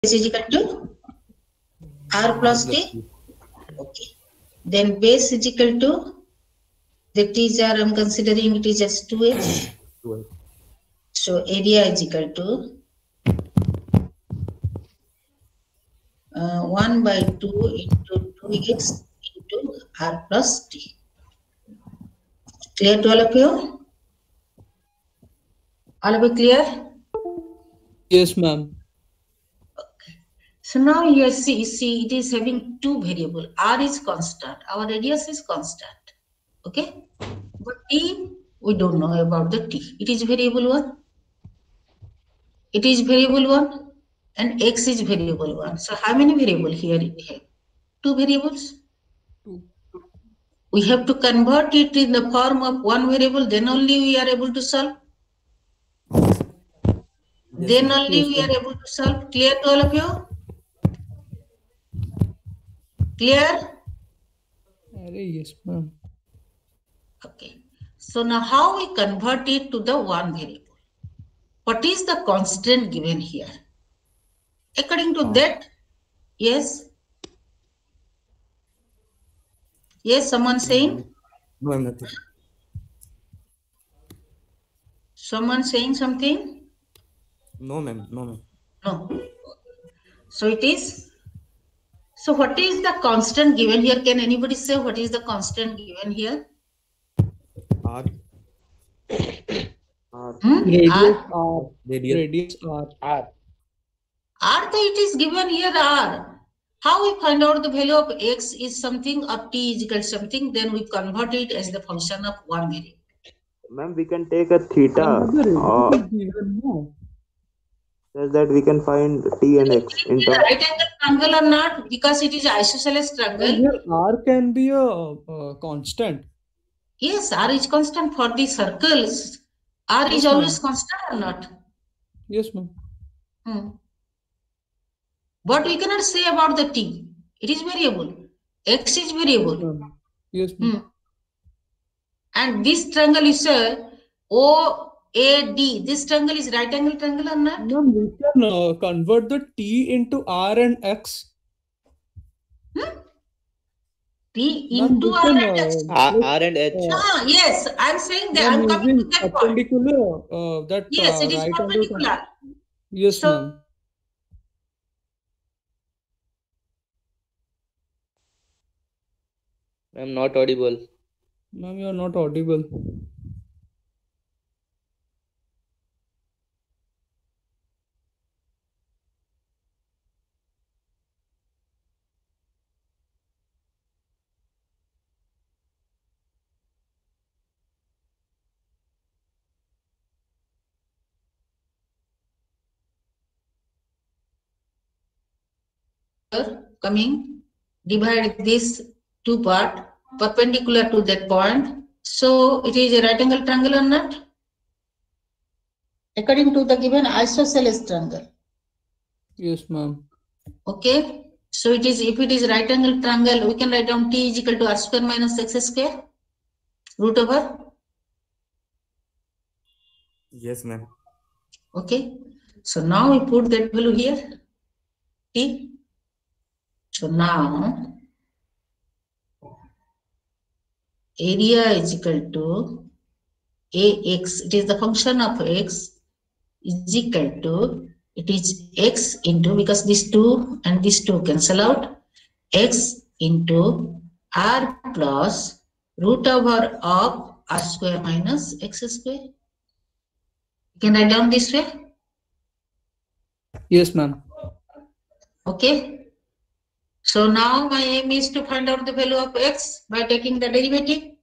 is equal to r plus t. Okay. Then base is equal to, the t's are, I'm considering it is as 2x. So area is equal to 1 by 2 into 2x into r plus t. Clear to all of you? All of you clear? Yes, ma'am. Okay. So now you see it is having two variables. R is constant. Our radius is constant. Okay. But t, we don't know about the t. It is variable 1. It is variable 1. And x is variable 1. So how many variables here we have? 2 variables. We have to convert it in the form of one variable, then only we are able to solve. Then only we are able to solve. Clear to all of you? Clear? Yes, ma'am. Okay. So now how we convert it to the one variable? What is the constant given here? According to that, yes? Yes, someone saying? No, I'm nothing. Someone saying something? No, ma'am. No, ma'am. No. So it is. So what is the constant given here? Can anybody say what is the constant given here? R. Radius R. R. Radius R. R, it is given here R. How we find out the value of x is something or t is equal to something, then we convert it as the function of one variable. Ma'am, we can take a theta. Says that we can find t and x in terms. Right angle triangle or not? Because it is isosceles triangle. R can be a constant. Yes, R is constant for the circles. R is always constant or not? Yes, ma'am. What we cannot say about the t? It is variable. X is variable. Yes, ma'am. And this triangle is OAD. This triangle is right angle triangle or not? No, we can convert the t into r and x. T into r and x. R and H. Yes, I'm saying that. I'm coming to that point. Perpendicular. Yes, it is right perpendicular. Yes, ma'am. I'm not audible. Ma'am, you are not audible. Coming, divide this two part perpendicular to that point. So it is a right angle triangle or not? According to the given isosceles triangle. Yes, ma'am. Okay. So it is, if it is right angle triangle, we can write down t is equal to r square minus x square root over. Yes, ma'am. Okay. So now we put that value here. T. So now area is equal to ax. It is the function of x is equal to, it is x into, because these two and these two cancel out, x into r plus root over of r square minus x square. You can write down this way. Yes, ma'am. Okay. So now my aim is to find out the value of x by taking the derivative.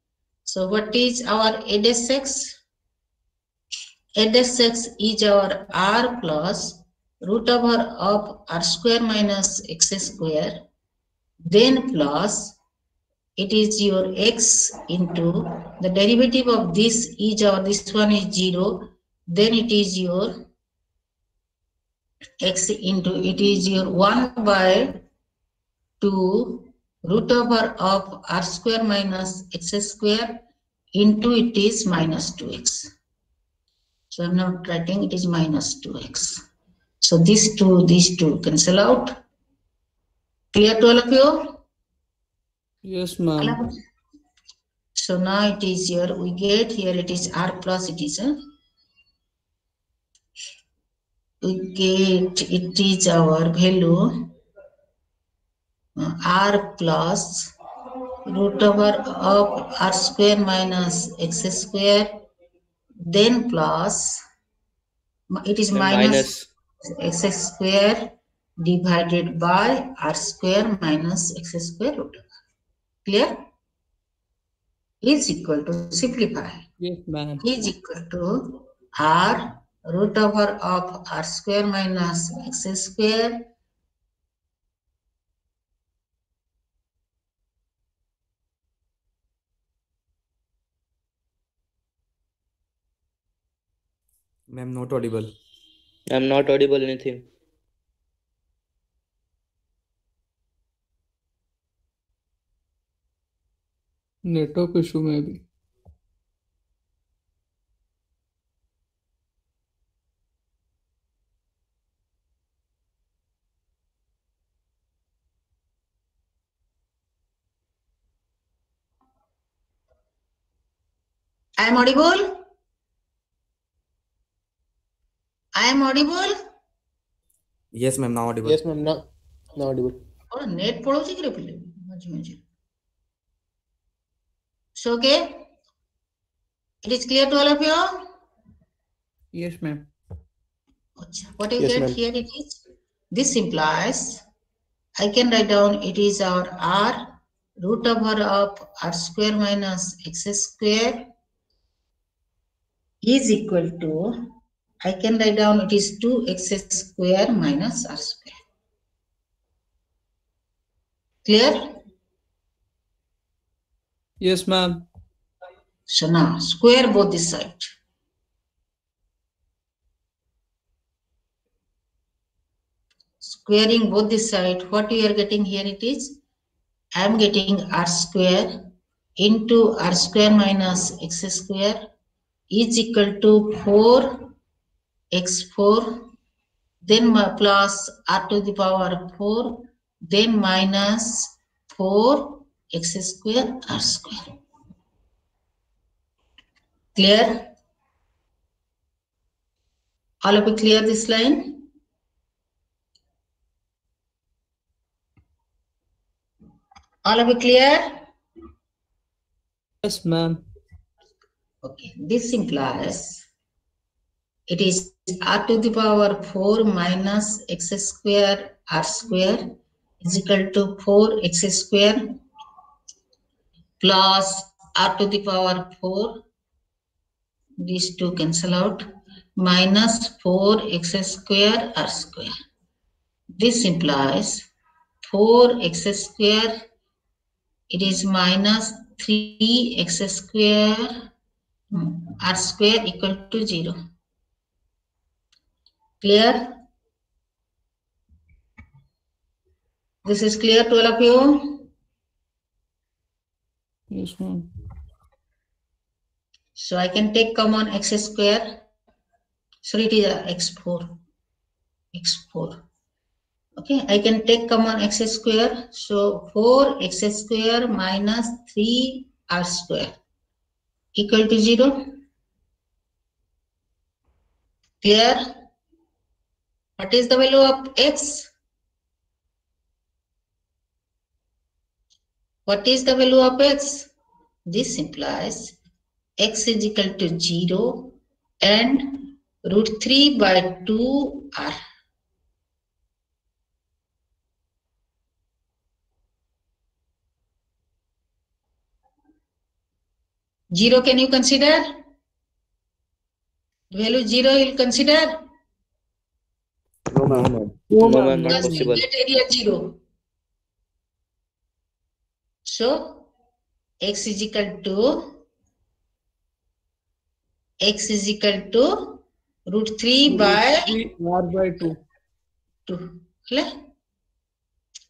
So what is our a dash x? A dash x is our r plus root over of r square minus x square, then plus it is your x into the derivative of this is our, this one is 0, then it is your x into, it is your 1 by 2 root over of r square minus x square into, it is minus 2x. So I'm not writing, it is minus 2x. So these two cancel out. Clear to all of you? Yes, ma'am. So now it is here, we get here it is r plus it is, we get it is our value r plus root over of r square minus x square, then plus it is minus x square divided by r square minus x square root over. Clear? Is equal to, simplify, Yes, ma'am. is equal to r root over of r square minus x square Ma'am, not audible. I'm not audible anything. Network issue maybe. I am audible? I am audible? Yes, ma'am, now audible. Yes, ma'am. Now audible. और net पड़ोसी के लिए मजे मजे. So okay, it is clear to all of you. Yes, ma'am. What you Yes, get ma'am. here it is. This implies I can write down it is our r root over of r square minus x square is equal to, I can write down it is 2x square minus r square. Clear? Yes, ma'am. So now square both this side. Squaring both this side, what we are getting here it is, I am getting r square into r square minus x square is equal to 4x4, then plus r to the power 4, then minus 4x square r square. Clear? All of you clear this line? All of you clear? Yes, ma'am. Okay, this implies it is r to the power 4 minus x square r square is equal to 4x square plus r to the power 4. These two cancel out, minus 4x square r square. This implies 4x square, it is minus 3x square r square equal to 0. Clear? This is clear to all of you? Yes, ma'am. So I can take common x square. So it is x4. x4. Okay, I can take common x square. So 4x square minus 3r square equal to 0. Clear? What is the value of x? What is the value of x? This implies x is equal to 0 and root 3 by 2 r. Zero can you consider? Value 0 you'll consider? No, No, ma'am. ma'am. No, No, ma'am. ma'am, not Because we possible. get area 0. So x is equal to root 3 by 3r by 2. 2. Clear?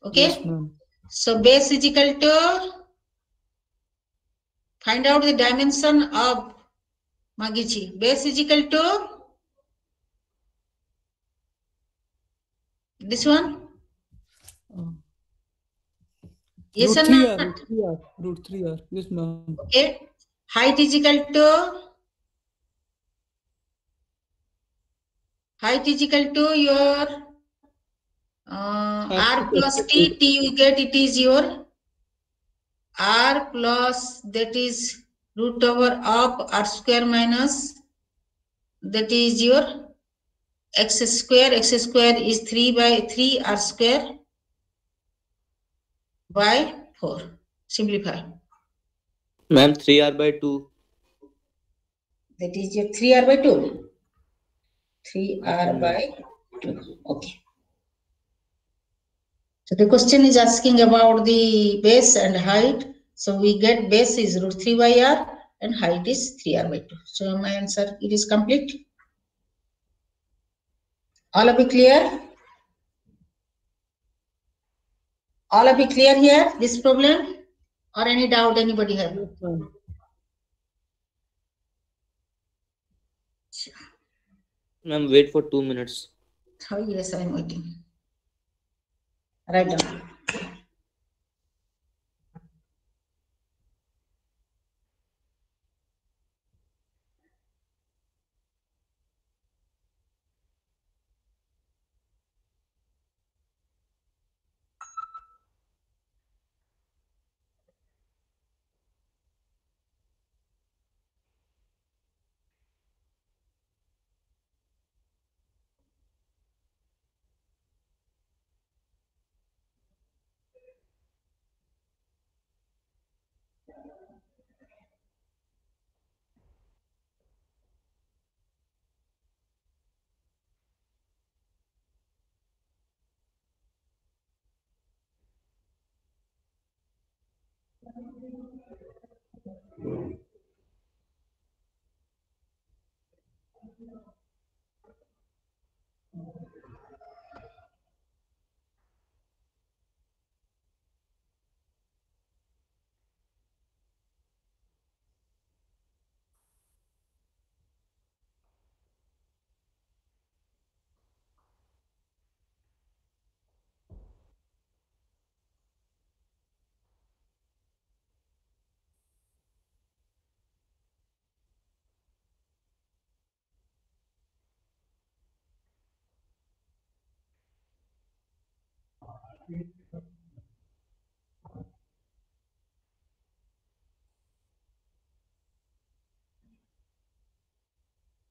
Okay. Yes, ma'am. So base is equal to, find out the dimension of Magichi. Base is equal to This one? Uh, Yes root or 3R, not? root 3R, root 3R. Yes, ma'am. Okay. Height is equal to your r plus t you get, it is your r plus, that is root over of r square minus, that is your x square is 3 by 3 r square by 4. Simplify. Ma'am, 3R by 2. That is your 3r by 2. 3r by 2. Okay. So the question is asking about the base and height. So we get base is root 3 by r and height is 3r by 2. So my answer, it is complete. All of you clear? All of you clear here, this problem? Or any doubt anybody have? Yes, ma'am. Ma'am, wait for 2 minutes. Oh yes, I am waiting. Write down.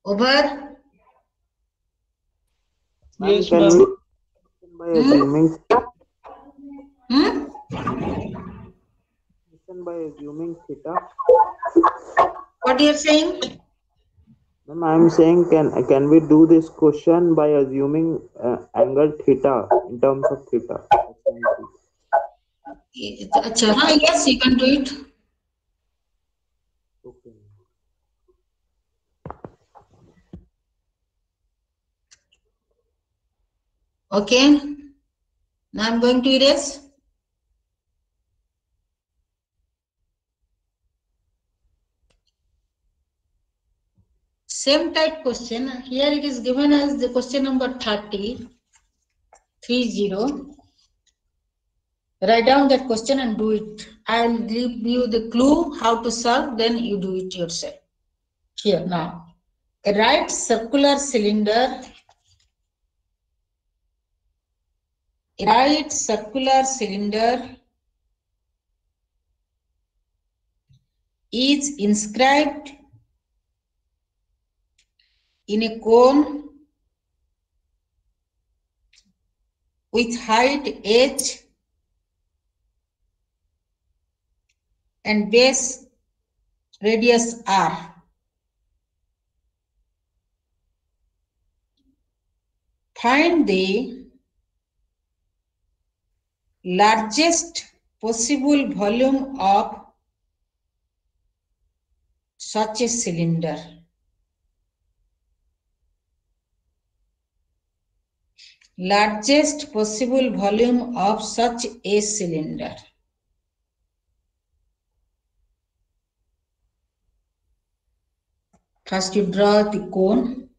Over. Ma'am, Yes, can ma'am. we by assuming theta? What you are saying? Ma'am, I am saying can we do this question by assuming angle theta in terms of theta? Yes, you can do it. Okay. Okay. Now I'm going to erase. Same type question. Here it is given as the question number 30. Write down that question and do it. I'll give you the clue how to solve, then you do it yourself. Here now. A right circular cylinder. Is inscribed in a cone with height h and base radius r. Find the largest possible volume of such a cylinder. Largest possible volume of such a cylinder. First you draw the cone.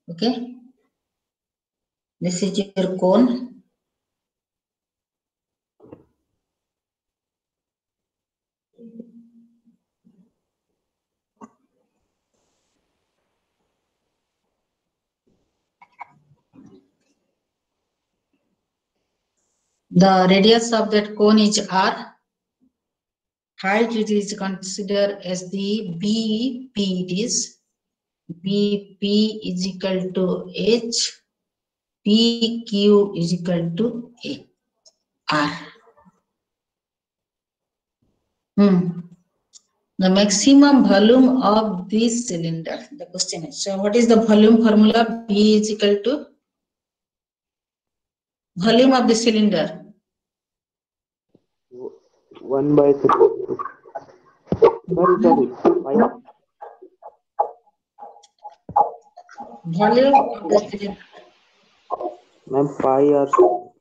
Okay, this is your cone. The radius of that cone is R. Height it is considered as the BP. It is BP is equal to H. PQ is equal to A. R. The maximum volume of this cylinder. The question is, so what is the volume formula? V is equal to volume of the cylinder. 1 by 3. Sorry. Volume of the cylinder. Ma'am, pi r square.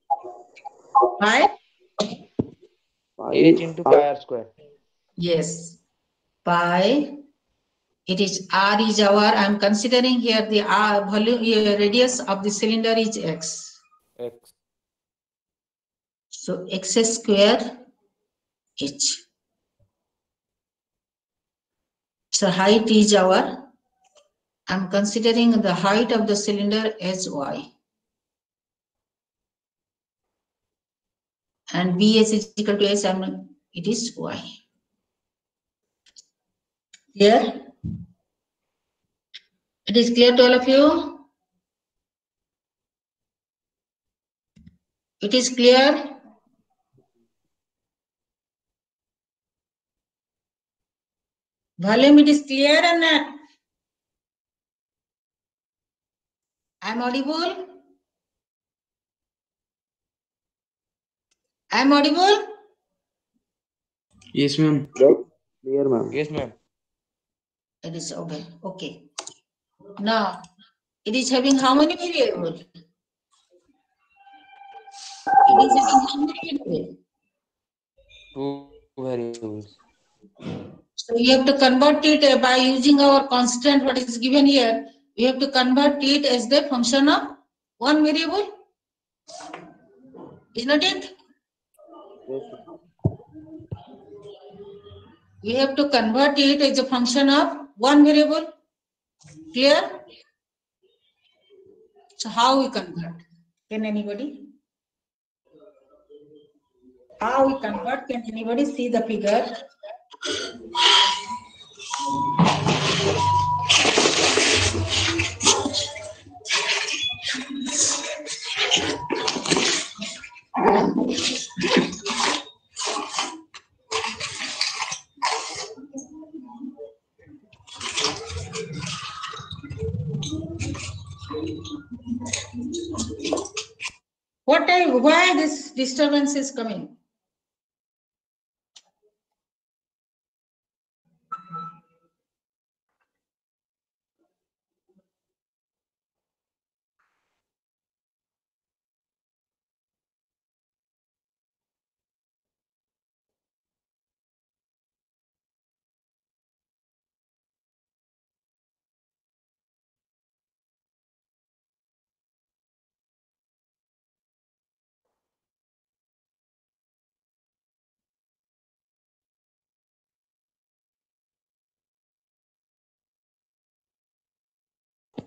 Pi? H into pi r square. Yes. Pi. It is R is our, I am considering here the R volume, radius of the cylinder is X. X. So X square H. So height is our, I am considering the height of the cylinder as Y. And BS is equal to S, it is Y. Here? It is clear to all of you? It is clear? Volume, it is clear or not? I am audible? I am audible? Yes, ma'am. Clear, ma'am. Yes, ma'am. It is okay. Okay. Now, it is having how many variables? It is having how many variables? 2 variables. So you have to convert it by using our constant, what is given here. We have to convert it as the function of one variable. Is not it? Yes. We have to convert it as a function of one variable. Clear? So how we convert? Can anybody? How we convert? Can anybody see the figure? Why this disturbance is coming?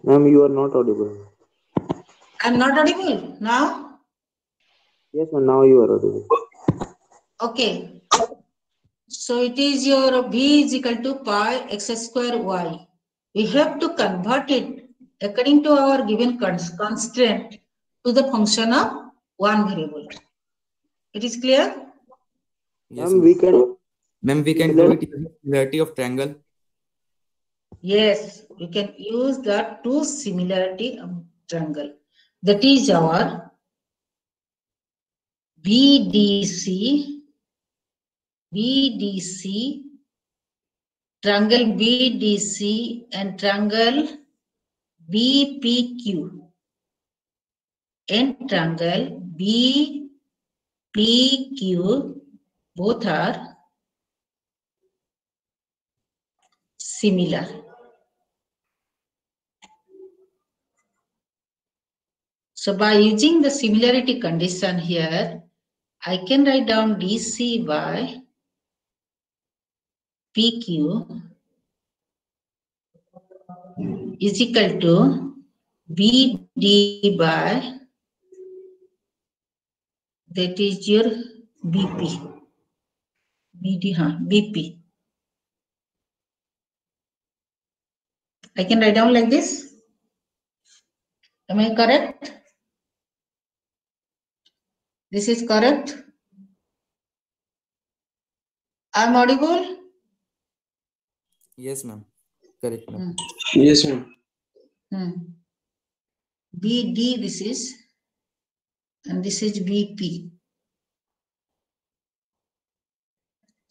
Ma'am, you are not audible. I'm not audible now? Yes, ma'am, now you are audible. Okay. So it is your V is equal to pi x square y. We have to convert it according to our given constraint to the function of one variable. It is clear? Yes, Ma'am, we can. Ma'am, we can do it using similarity of triangle. Yes, we can use the two similarity of triangle. That is our BDC BDC, triangle BDC and triangle BPQ, and triangle BPQ both are similar. So by using the similarity condition here, I can write down DC by PQ is equal to BD by, that is your BP. BP. I can write down like this. Am I correct? This is correct. I'm audible? Yes, ma'am. Correct, ma'am. Yes, ma'am. BD this is, and this is BP.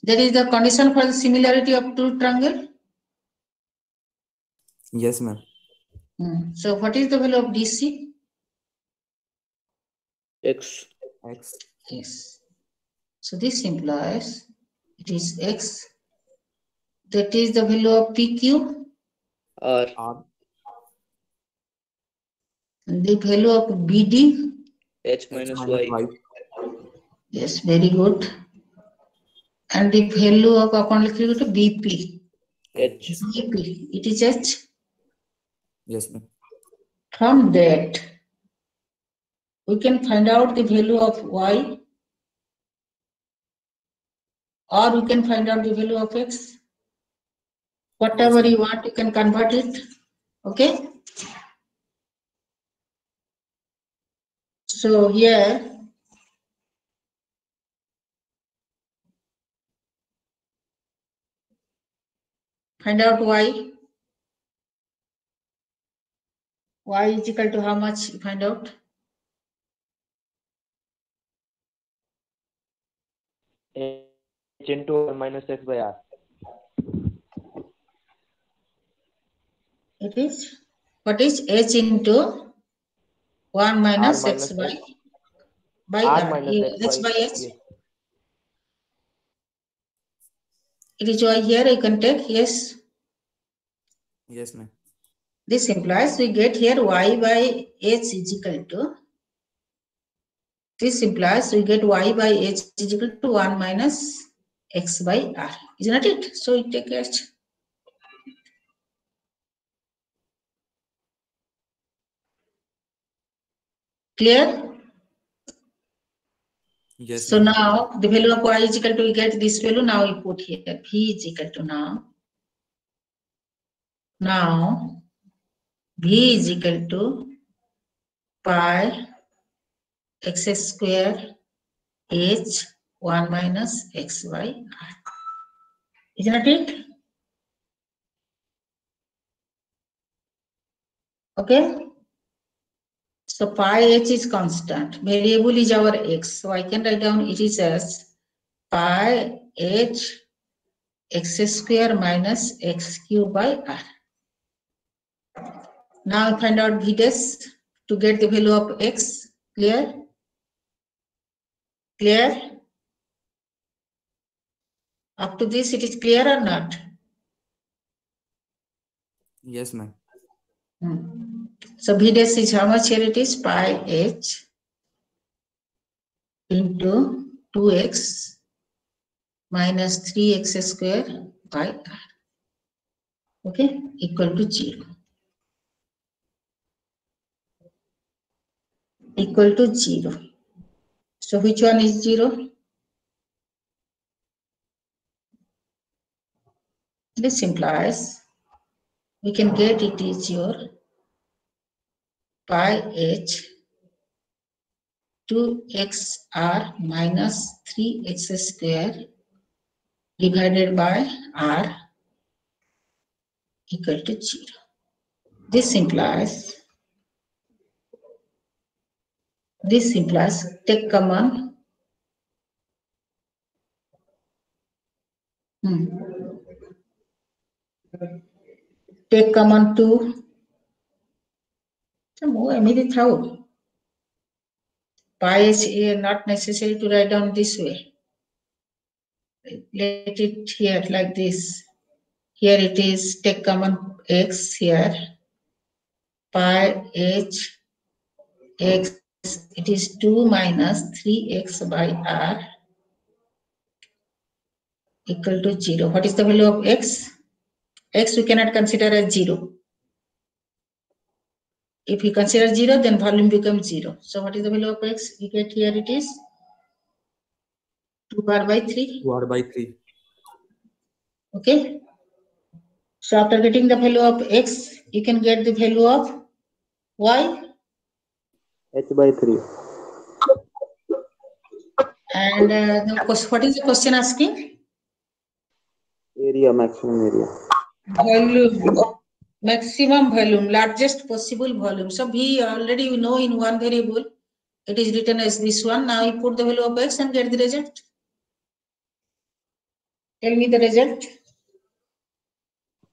That is the condition for the similarity of two triangle. Yes, ma'am. So what is the value of DC? X. X. Yes. So this implies it is X. That is the value of PQ. R. R. And the value of BD. H H minus minus Y. Y. Yes, very good. And the value of upon BP. H. BP. It is H. Yes, ma'am. From that, we can find out the value of Y, or we can find out the value of X. Whatever Yes, you want, you can convert it. Okay. So here, find out Y. Y is equal to how much? Find out. H into R minus X by R. It is, what is H into 1 minus X by R R. minus X H by H. yes. It is Y here, you can take, yes. Yes, ma'am. This implies we get here Y by H is equal to, this implies we get Y by H is equal to 1 minus X by R. Isn't it? So we take H. Clear? Yes, So ma'am. now the value of Y is equal to, we get this value, now we put here V is equal to now V is equal to pi X square H 1 minus X by R. Isn't it? Okay. So pi H is constant. Variable is our X. So I can write down it is as pi H X square minus X cube by R. Now find out V dash to get the value of X. Clear? Clear? Up to this, it is clear or not? Yes, ma'am. So V dash is how much here? It is pi H into 2x minus 3x square by R. Okay, equal to 0. Equal to 0. So which one is 0? This implies we can get it is your pi H 2xr minus 3x square divided by R equal to 0. This implies take common Take common 2. Pi is not necessary to write down this way. Let it here like this. Here it is, take common x here. Pi h x, it is 2 minus 3x by r equal to 0. What is the value of x? X we cannot consider as 0. If we consider 0, then volume becomes 0. So what is the value of x? We get here it is 2r by 3. 2r by 3. Okay. So after getting the value of x, you can get the value of y. H by 3. And what is the question asking? Area, maximum area. Volume, maximum volume, largest possible volume. So we already know in one variable, it is written as this one. Now you put the value of x and get the result. Tell me the result.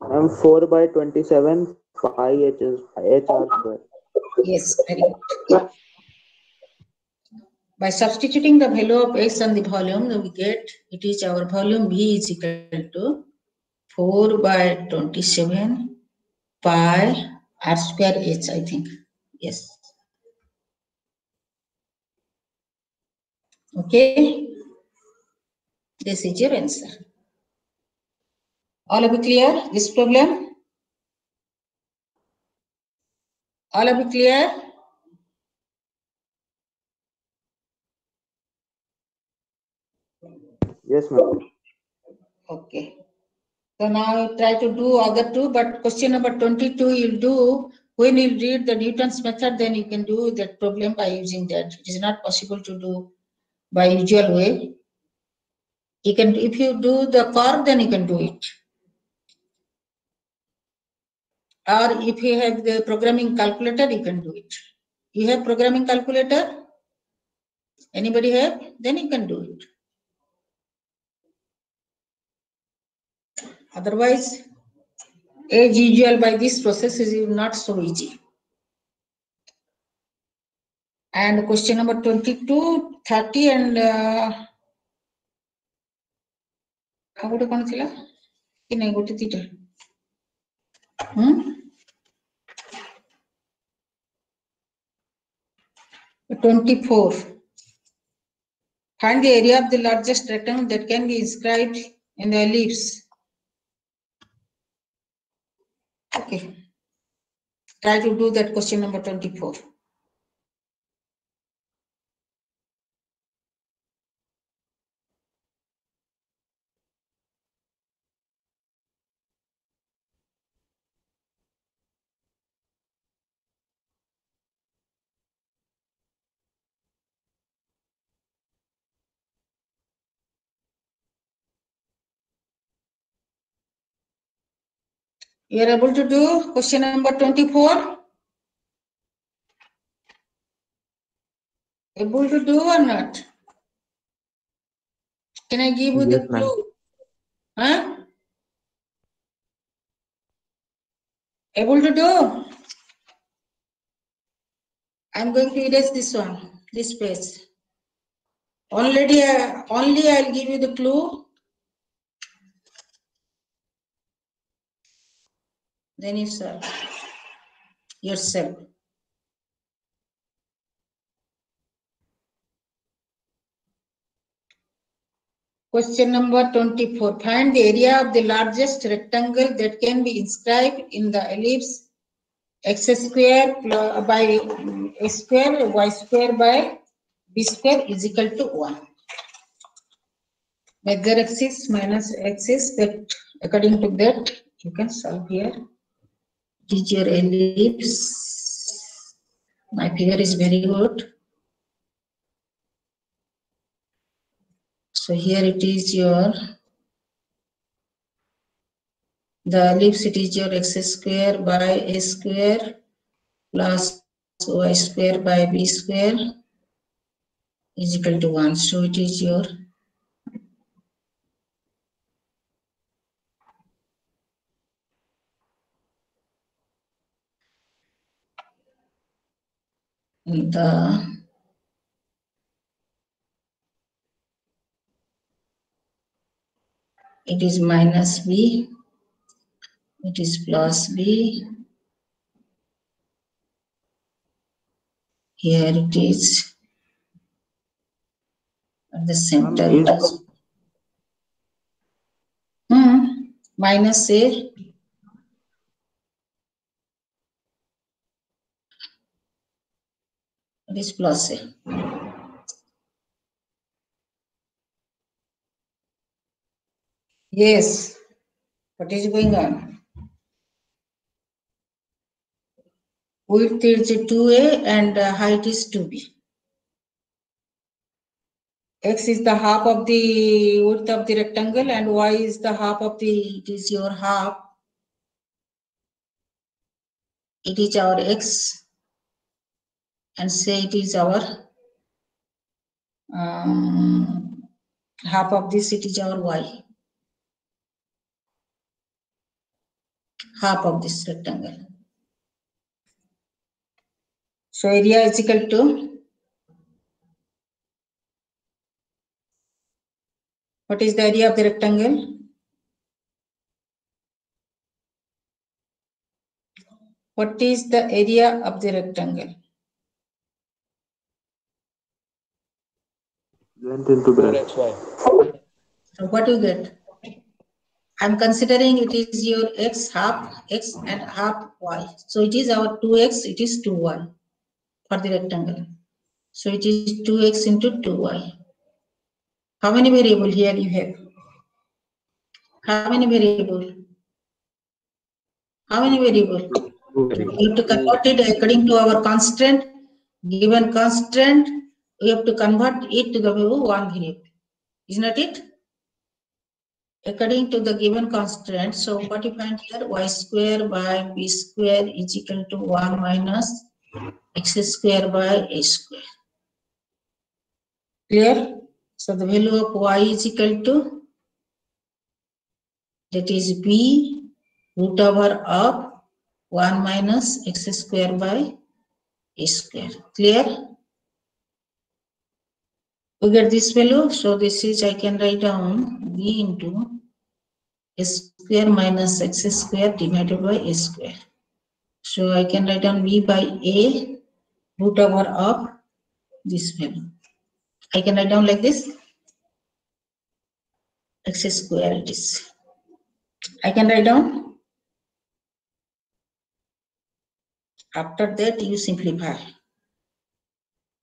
4 by 27 pi HR square. Yes, very good. By substituting the value of x and the volume, we get it is our volume V is equal to 4 by 27 pi r square h, I think. Yes. Okay. This is your answer. All of you clear this problem? All of you clear? Yes, ma'am. Okay. So now you try to do other two, but question number 22 you'll do when you read the Newton's method, then you can do that problem by using that. It is not possible to do by usual way. You can, if you do the curve, then you can do it. Or if you have the programming calculator, you can do it. You have programming calculator? Anybody have? Then you can do it. Otherwise, as usual, by this process is not so easy. And question number 22, 30 and how would you go to 24. Find the area of the largest rectangle that can be inscribed in the ellipse. Okay. Try to do that question number 24. You are able to do question number 24? Able to do or not? Can I give you the clue? Huh? Able to do? I'm going to erase this one, this page. Only I'll give you the clue. Then you solve yourself. Question number 24. Find the area of the largest rectangle that can be inscribed in the ellipse x square by a square, y square by b square is equal to 1. Major axis minus axis, that according to that you can solve here. It is your ellipse. My figure is very good. So here it is your, the ellipse, it is your x square by a square plus y square by b square is equal to 1. So it is your it is minus b, it is plus b, here it is at the center, it is minus a, it is plus a. Yes, what is going on? Width is 2a and height is 2b. X is the half of the width of the rectangle and y is the half of the, it is your half. It is our x and say it is our half of this, it is our y. Half of this rectangle. So area is equal to, what is the area of the rectangle? What is the area of the rectangle? Length into breadth. 4xy. So what you get? I'm considering it is your x, half x and half y. So it is our 2x, it is 2y for the rectangle. So it is 2x into 2y. How many variables here you have? How many variables? How many variables? We have to convert it according to our constraint. Given constraint, we have to convert it to the one variable. Isn't that it? According to the given constraint, so what you find here, y square by b square is equal to 1 minus x square by a square. Clear? So the value of y is equal to, that is b root over of 1 minus x square by a square. Clear? We get this value, so this is, I can write down b into a square minus x square divided by a square. So I can write down b by a root over of this value. I can write down like this, x square it is. I can write down. After that you simplify.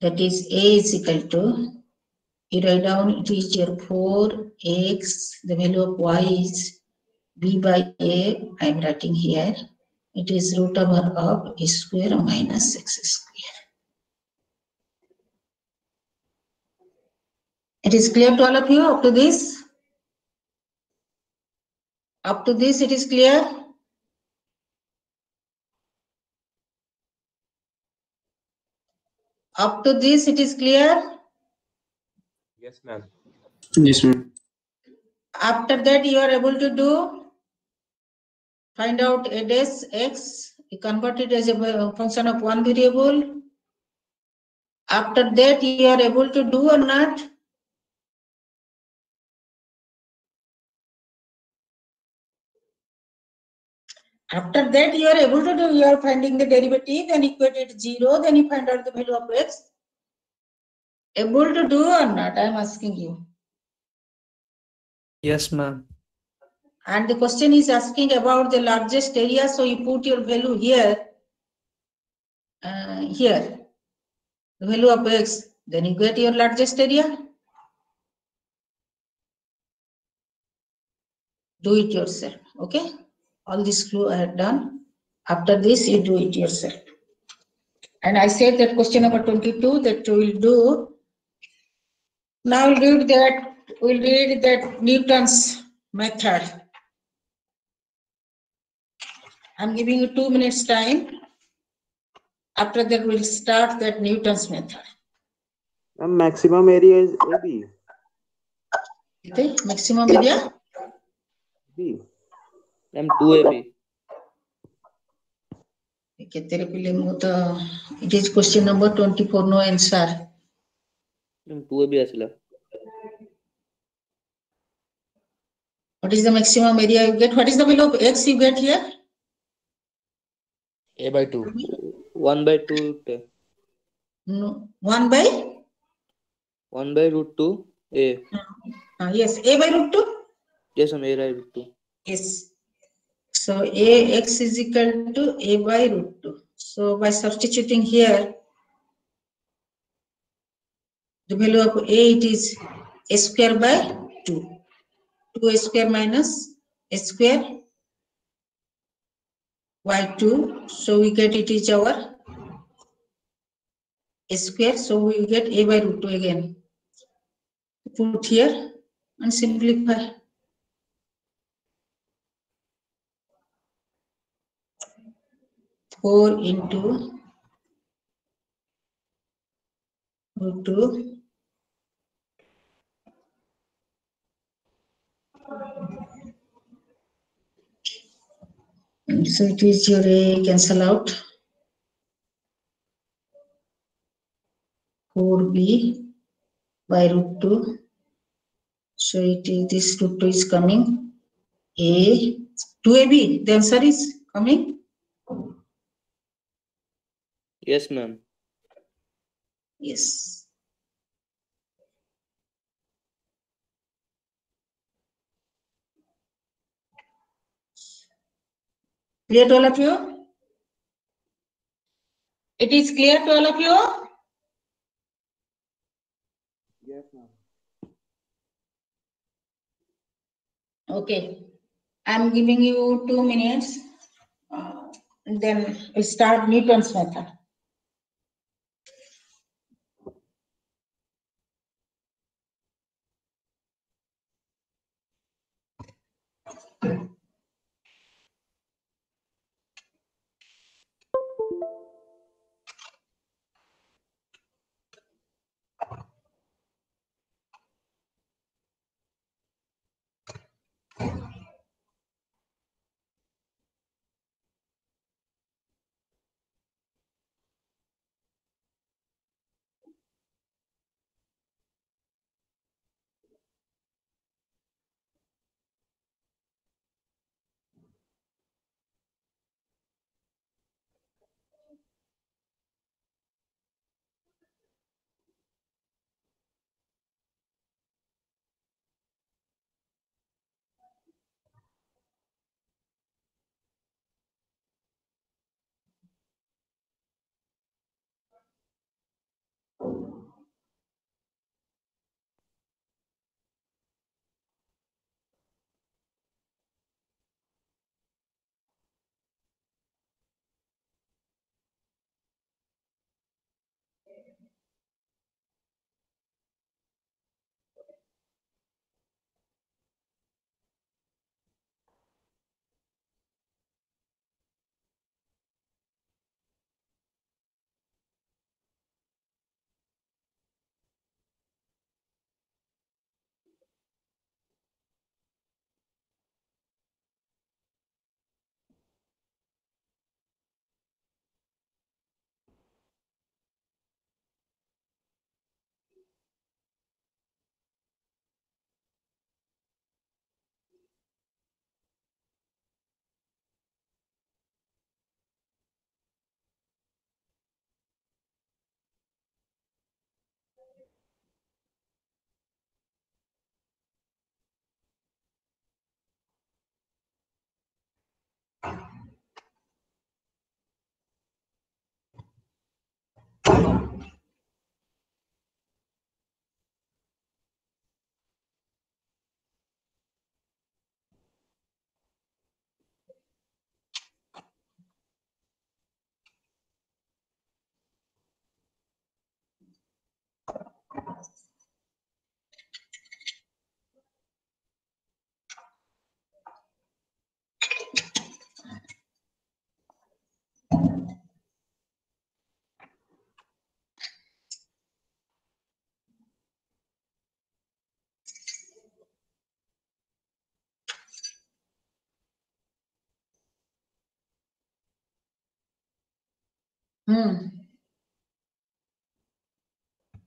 That is a is equal to, you write down it is your 4x, the value of y is b by a, I am writing here. It is root over of a square minus x square. It is clear to all of you up to this? Up to this it is clear? Up to this it is clear? Yes, ma'am. Yes, ma'am. After that you are able to do, find out a dash x, you convert it as a function of one variable. After that you are able to do or not? After that you are able to do, you are finding the derivative, then equate it 0, then you find out the value of x. Able to do or not, I am asking you. Yes, ma'am. And the question is asking about the largest area, so you put your value here, here, the value of x, then you get your largest area. Do it yourself, okay? All this clue I have done. After this, you do it yourself. And I said that question number 22 that we will do. Now we'll read that Newton's method. I'm giving you 2 minutes time. After that, we'll start that Newton's method. The maximum area is AB. Okay, maximum area? B. Ma'am, 2AB. केतेरे पिले मु तो it is question number 24 no answer. To भी आसिला What is the maximum area you get? What is the value of x you get here? a by 2 1 by 2 No, 1 by 1 by root 2 a yes, a by root 2. yes ma'am, a by root 2 Yes. So x is equal to a by root 2. So by substituting here, the value of a, it is a square by 2. 2a square minus a square by 2. So we get it is our a square. So we get a by root 2 again. Put here and simplify. Four into root 2 so it is your a cancel out 4b by root 2 so it is this root 2 is coming a 2ab the answer is coming yes ma'am yes clear to all of you it is clear to all of you Yes, ma'am. okay I'm giving you 2 minutes then we'll start Newton's method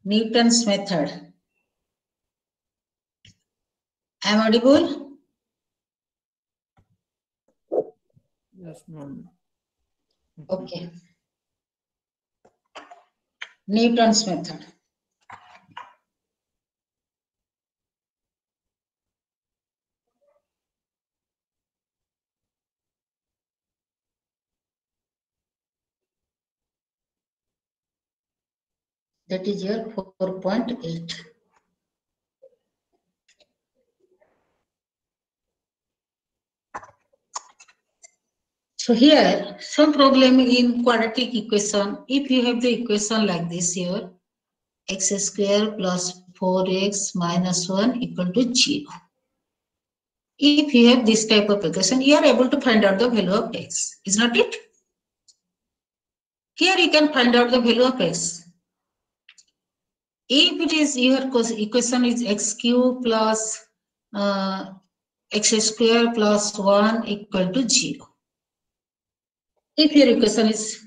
Newton's method. Am I audible? Yes, ma'am. Okay. Newton's method. That is your 4.8. So here, some problem in quadratic equation. If you have the equation like this here, x square plus 4x minus 1 equal to 0. If you have this type of equation, you are able to find out the value of x. Is not it? Here you can find out the value of x. If it is your equation is x cube plus x square plus 1 equal to 0. If your equation is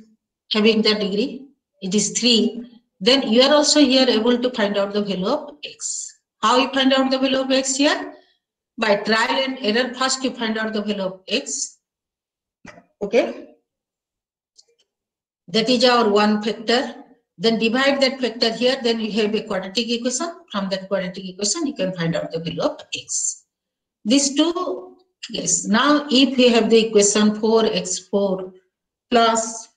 having that degree, it is 3, then you are also here able to find out the value of x. How you find out the value of x here? By trial and error, first you find out the value of x. Okay? That is our one factor. Then divide that factor here, then you have a quadratic equation. From that quadratic equation, you can find out the value of x. These two, yes. Now, if we have the equation 4x4 plus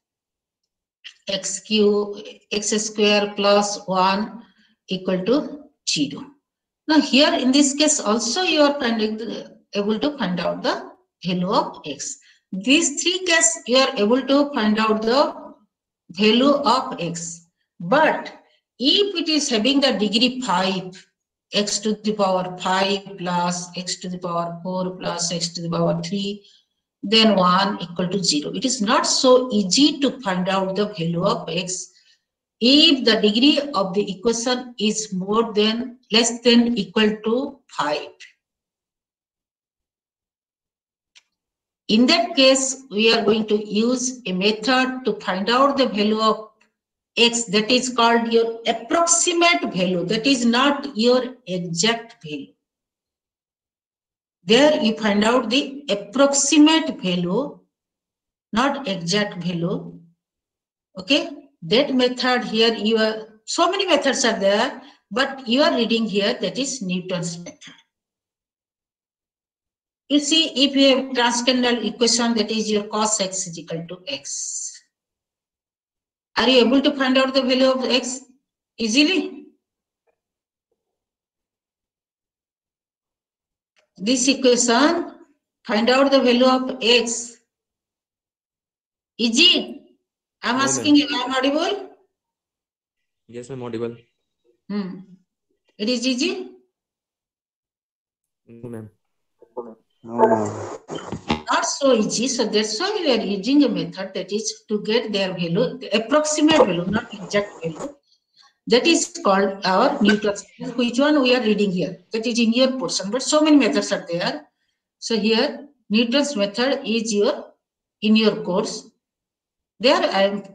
x square plus 1 equal to 0. Now, here in this case, also you are able to find out the value of x. These three cases, you are able to find out the value of x. But if it is having the degree 5, x to the power 5 plus x to the power 4 plus x to the power 3, then 1 equal to 0. It is not so easy to find out the value of x if the degree of the equation is less than equal to 5. In that case, we are going to use a method to find out the value of x that is called your approximate value. That is not your exact value. There you find out the approximate value, not exact value. Okay, that method here, so many methods are there, but you are reading here, that is Newton's method. You see, if you have transcendental equation, that is your cos x is equal to x. Are you able to find out the value of x easily? This equation, find out the value of x. Easy? I am asking you, I am audible? Yes, I'm audible. It is easy? No, ma'am. Not so easy. So that's why we are using a method that is to get their value, the approximate value, not exact value. That is called our Newton's method. Which one we are reading here? That is in your portion, but so many methods are there. So here, Newton's method is in your course. There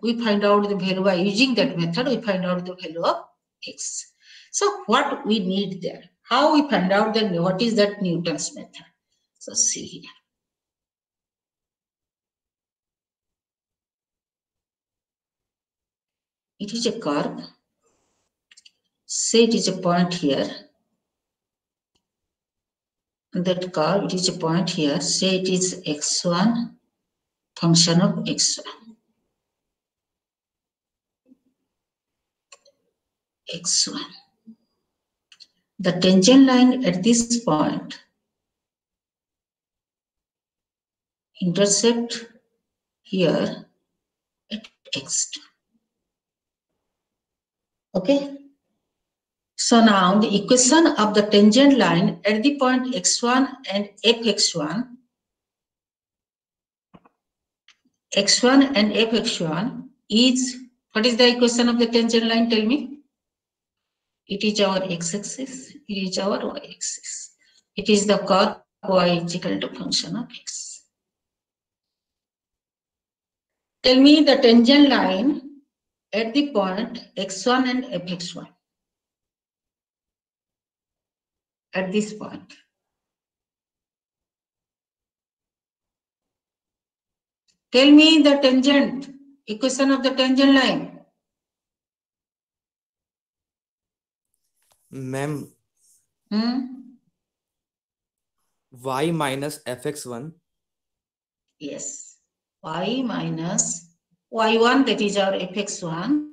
we find out the value by using that method, we find out the value of x. So what we need there? How we find out that what is that Newton's method? So see here. It is a curve. Say it is a point here. That curve, it is a point here. Say it is x1, function of x1. x1. The tangent line at this point intersect here at x2. Okay. So now the equation of the tangent line at the point x1 and fx1, x1 and fx1 is, what is the equation of the tangent line? Tell me. It is our x-axis, it is our y-axis. It is the curve y is equal to function of x. Tell me the tangent line at the point x1 and fx1. At this point. Tell me the tangent, equation of the tangent line. Ma'am, y minus fx1. Yes, y minus y1, that is our fx1.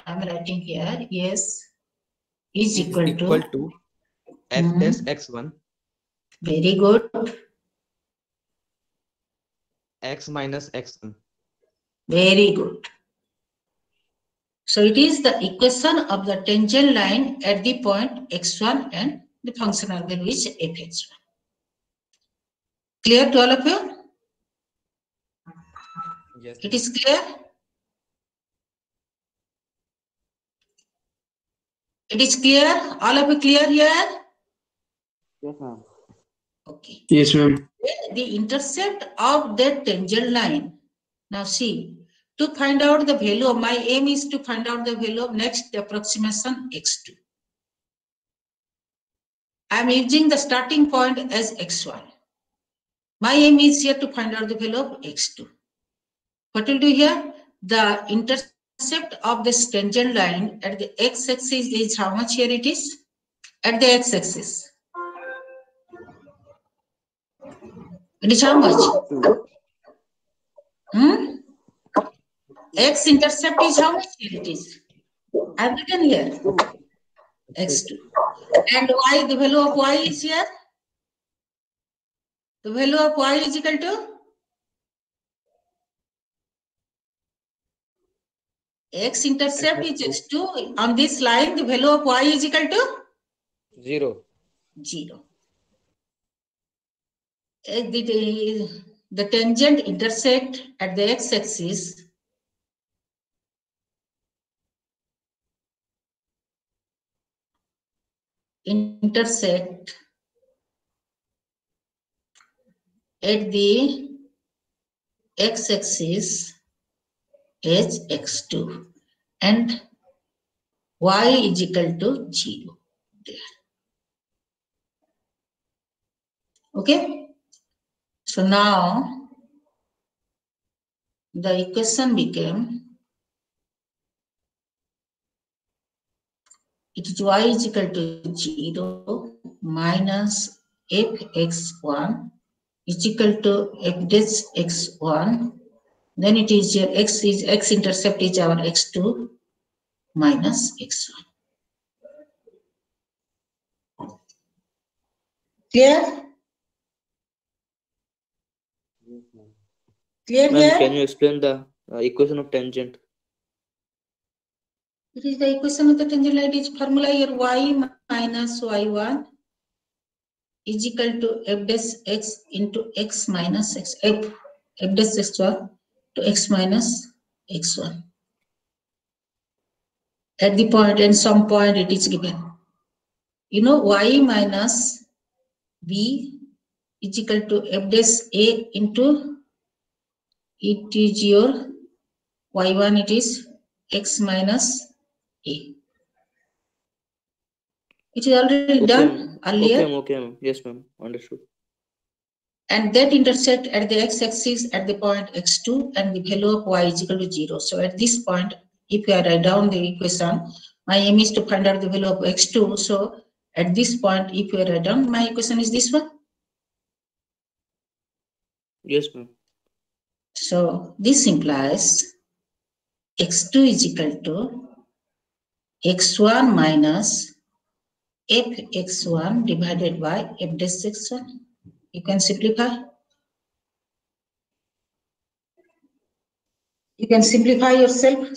I am writing here, yes, is equal to f dash x1 very good, x minus x1. very good. So it is the equation of the tangent line at the point x1 and the functional value is fx1. Clear to all of you? Yes. It is clear? It is clear? All of you clear here? Yes, ma'am. Okay. Yes, ma'am. The intercept of that tangent line. Now see, to find out the value of, my aim is to find out the value of next approximation x2. I am using the starting point as x1. My aim is here to find out the value of x2. What will do here? The intercept of this tangent line at the x-axis is how much here it is? At the x-axis. It is how much? X-intercept is how much here it is? I have written here. x2. And y, the value of y is here? The value of y is equal to? X-intercept is x2. On this line, the value of y is equal to? 0. 0. The tangent intersect at the x-axis intersect at the x-axis is x2 and y is equal to 0 there. Okay, so now the equation became, it is y is equal to 0 minus fx1 is equal to f dash x1. Then it is your x-intercept is our x2 minus x1. Clear? Clear Ma'am, here? can you explain the equation of tangent? It is the equation of the tangent line. It is formula here, y minus y1 is equal to f dash x into x minus x, f dash x1 to x minus x1. At the point and some point it is given. You know, y minus b is equal to f dash a into, it is your y1, it is x minus a. It is already done earlier. Okay, ma'am. Yes, ma'am. Understood. And that intersect at the x-axis at the point x2 and the value of y is equal to 0. So at this point, if I write down the equation, my aim is to find out the value of x2. So at this point, if I write down, my equation is this one. Yes, ma'am. So this implies x2 is equal to x1 minus fx1 divided by f dash x1. You can simplify. You can simplify yourself.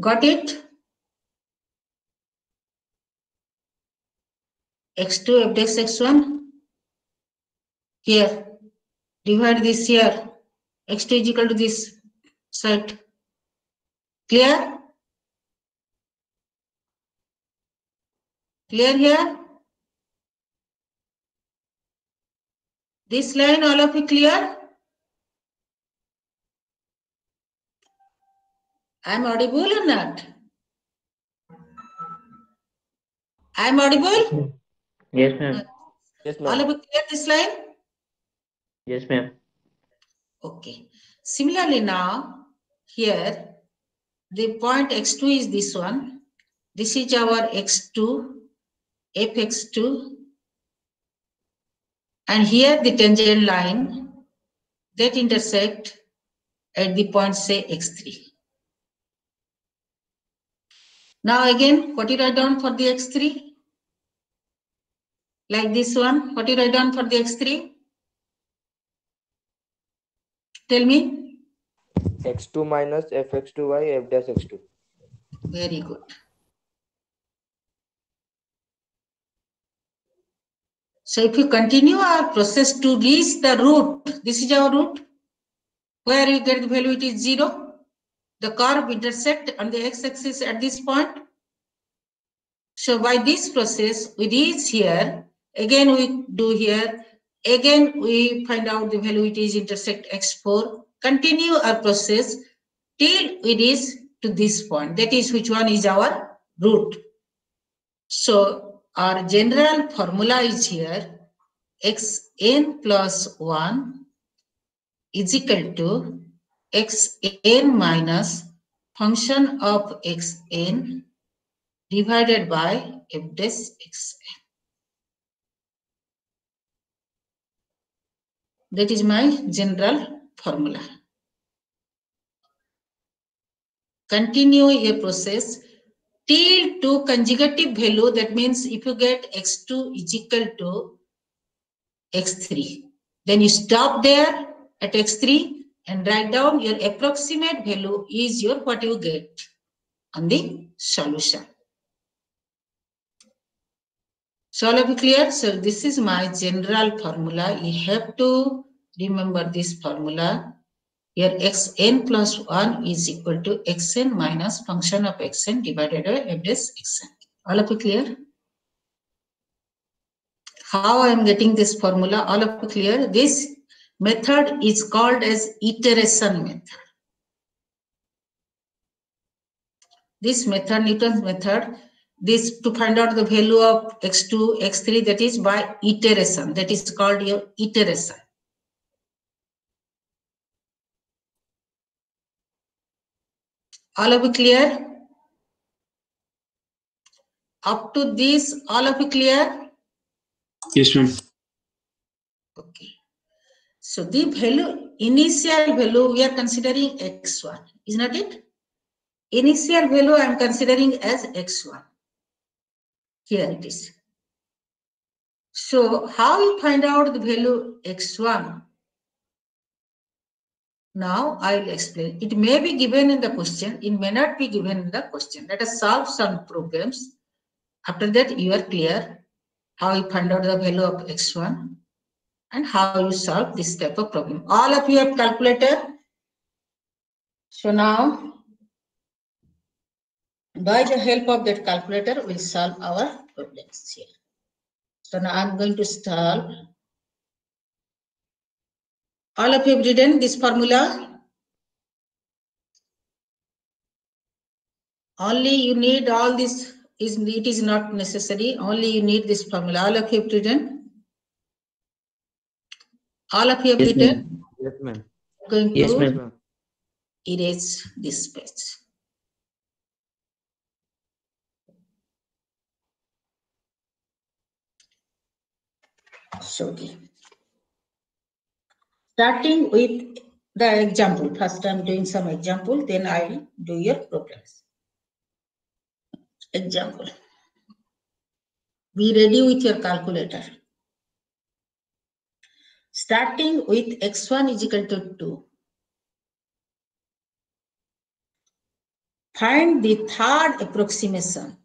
Got it? x2 f dash x1 here, divide this here, x2 is equal to this side. Clear? Clear here? This line, all of you clear? I'm audible or not? I'm audible? Yes, ma'am. Yes, All of ma'am. you clear this line? Yes, ma'am. Okay. Similarly now, here, the point x2 is this one. This is our x2, fx2. And here the tangent line that intersect at the point, say, x3. Now again, what you write down for the x3? Like this one, what you write down for the x3? Tell me. x2 minus fx2y f dash x2. Very good. So if you continue our process to reach the root, this is our root, where you get the value, it is 0. The curve intersect on the x-axis at this point. So by this process, we reach here, again we do here, again we find out the value, it is intersect x4, continue our process till we reach to this point, that is which one is our root. So our general formula is here, xn plus 1 is equal to xn minus function of xn divided by f dash xn. That is my general formula. Continue your process till to conjugative value. That means if you get x2 is equal to x3, then you stop there at x3 and write down your approximate value is your what you get on the solution. So all of you clear? So this is my general formula. You have to remember this formula. Here xn plus 1 is equal to xn minus function of xn divided by f dash xn. All of you clear? How I am getting this formula? All of you clear? This method is called as iteration method. This method, Newton's method, this to find out the value of x2, x3, that is by iteration. That is called your iteration. All of you clear? Up to this, all of you clear? Yes, ma'am. Okay. So the value, initial value, we are considering x1, is not it? Initial value I am considering as x1. Here it is. So how you find out the value x1? Now I will explain. It may be given in the question, it may not be given in the question. Let us solve some programs. After that, you are clear how you find out the value of x1 and how you solve this type of problem. All of you have calculator. So now, by the help of that calculator, we'll solve our problems here. So now I'm going to solve. All of you have written this formula. Only you need all this, it is not necessary. Only you need this formula. All of you have written. All of you have Yes, written. Yes, ma'am. Going Yes, to ma'am. erase this page. So, okay. Starting with the example. First I'm doing some example, then I'll do your programs. Example. Be ready with your calculator. Starting with x1 is equal to 2. Find the third approximation.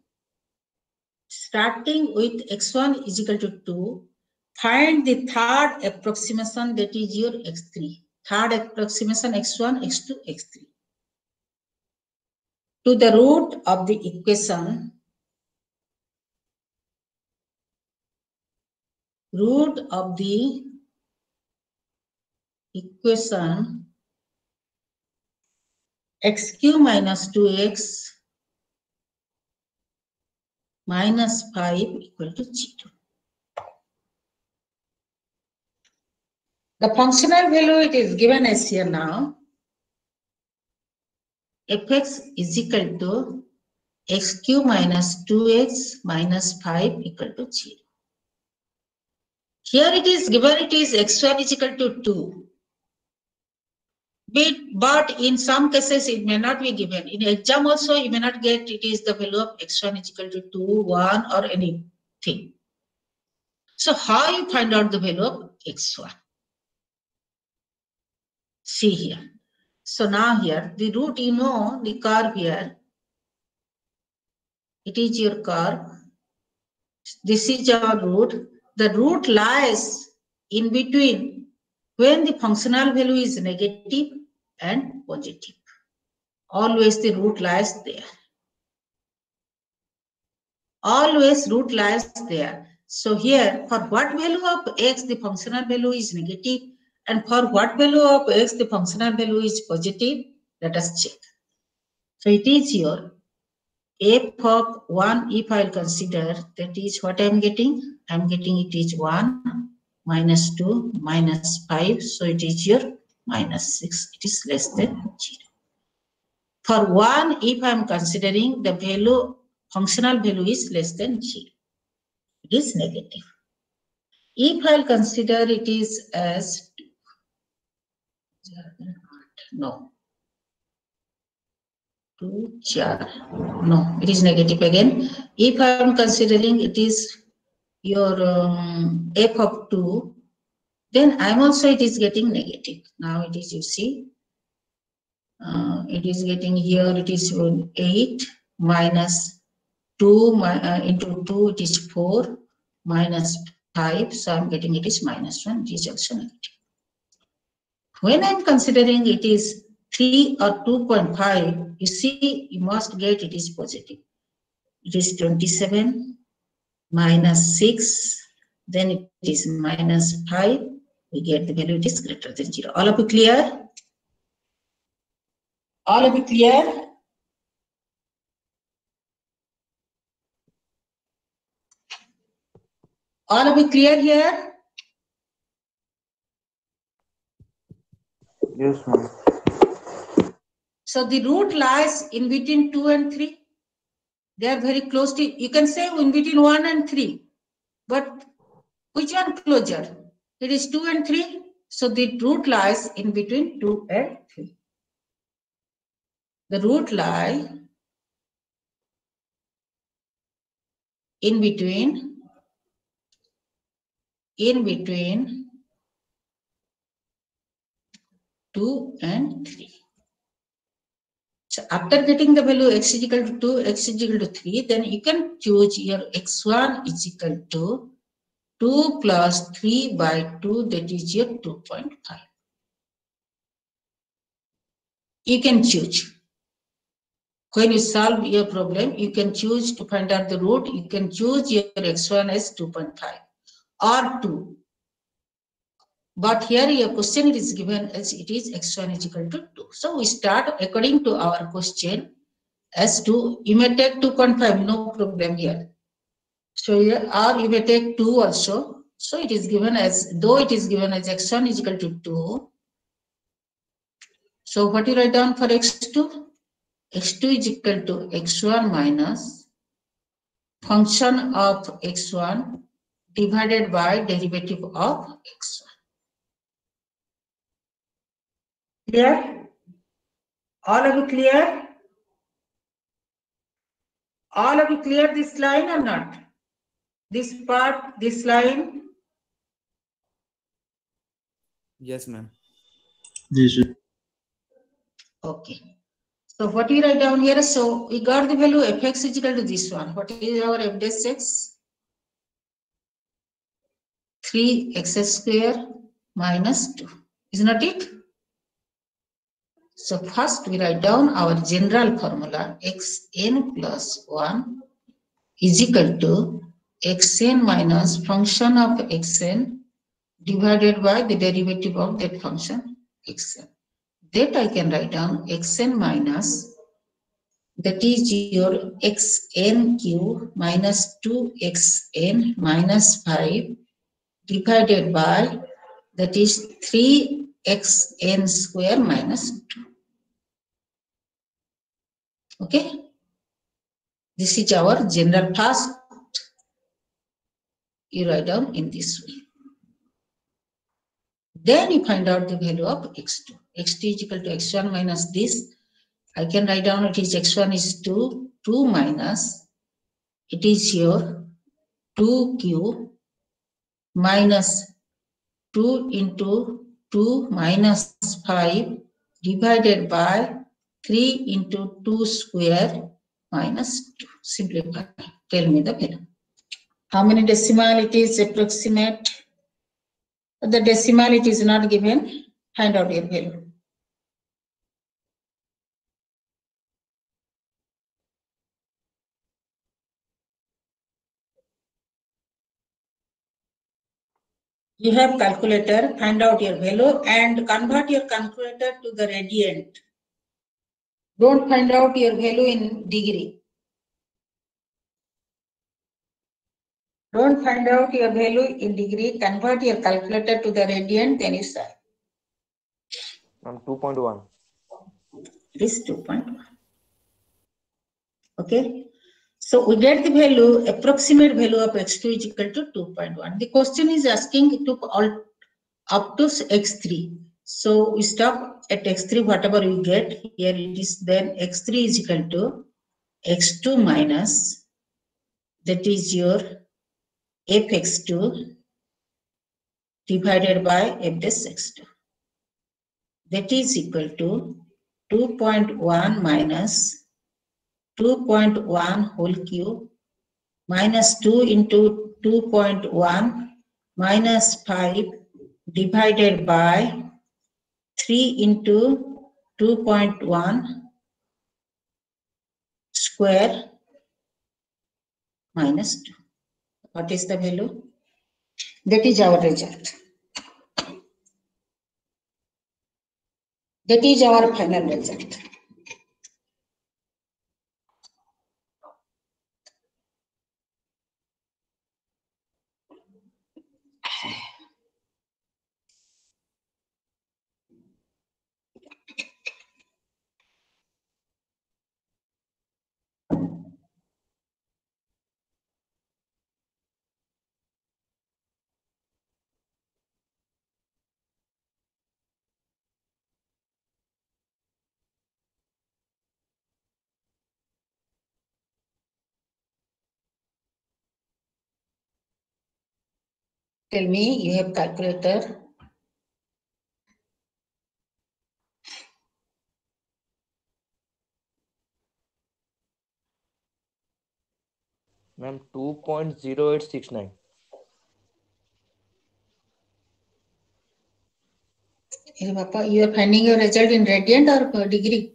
Starting with x1 is equal to 2. Find the third approximation, that is your x3. Third approximation x1, x2, x3. To the root of the equation, root of the equation x cube minus 2x minus 5 equal to 0. The functional value it is given as here now. Fx is equal to x cube minus 2x minus 5 equal to 0. Here it is given it is x1 is equal to 2. But in some cases it may not be given. In exam also you may not get it is the value of x1 is equal to 2, 1 or anything. So how you find out the value of x1? See here. So now here the root, you know the curve here. It is your curve. This is our root. The root lies in between when the functional value is negative and positive. Always the root lies there. Always root lies there. So here for what value of x the functional value is negative and for what value of x the functional value is positive, let us check. So it is your f of 1 if I will consider, that is what I am getting. I am getting it is 1 minus 2 minus 5. So it is your minus 6. It is less than 0. For 1 if I am considering the value, functional value is less than 0. It is negative. If I will consider it is as 2. No. 2, 4. No, it is negative again. If I am considering it is your f of 2, then I am also it is getting negative. Now it is, you see, it is getting here, it is 8 minus 2 into 2, it is 4 minus 5. So I am getting it is minus 1, it is also negative. When I am considering it is 3 or 2.5, you see, you must get it is positive. It is 27 minus 6, then it is minus 5. We get the value it is greater than 0. All of you clear? All of you clear? All of you clear here? Yes, ma'am. So the root lies in between 2 and 3. They are very close to, you can say in between 1 and 3. But which one closer? It is 2 and 3. So the root lies in between 2 and 3. The root lie in between 2 and 3. So after getting the value x is equal to 2, x is equal to 3, then you can choose your x1 is equal to 2 plus 3 by 2, that is your 2.5. You can choose. When you solve your problem, you can choose to find out the root. You can choose your x1 as 2.5 or 2. But here your question it is given as it is x1 is equal to 2. So we start according to our question as 2. You may take 2.5, no problem here. So here, or you may take 2 also. So it is given as, though it is given as x1 is equal to 2. So what you write down for x2? x2 is equal to x1 minus function of x1 divided by derivative of x1. Clear? All of you clear? All of you clear this line or not? This part, this line? Yes, ma'am. Yes, sir. Okay. So what we write down here? So we got the value fx is equal to this one. What is our f dash x? 3x square minus 2. Is not it? So first we write down our general formula xn plus 1 is equal to xn minus function of xn divided by the derivative of that function xn. That I can write down xn minus, that is your xn cube minus 2xn minus 5 divided by, that is 3xn square minus 2. Okay? This is our general first. You write down in this way. Then you find out the value of x2. x2 is equal to x1 minus this. I can write down it is x1 is 2, 2 minus, it is your 2 cube minus 2 into 2 minus 5 divided by 3 into 2 square minus 2. Simplify. Tell me the value. How many decimal it is approximate? The decimal it is not given. Find out your value. You have calculator, find out your value and convert your calculator to the radian. Don't find out your value in degree. Don't find out your value in degree, convert your calculator to the radian, then you solve. 2.1. It is 2.1. Okay. So we get the value, approximate value of x2 is equal to 2.1. The question is asking to all up to x3. So we stop at x3, whatever we get here it is, then x3 is equal to x2 minus, that is your fx2 divided by f dash x2. That is equal to 2.1 minus 2.1 whole cube minus 2 into 2.1 minus 5 divided by 3 into 2.1 square minus 2. What is the value? That is our result. That is our final result. Tell me, you have calculator. Ma'am, 2.0869. Hey, Papa, you are finding your result in radian or per degree?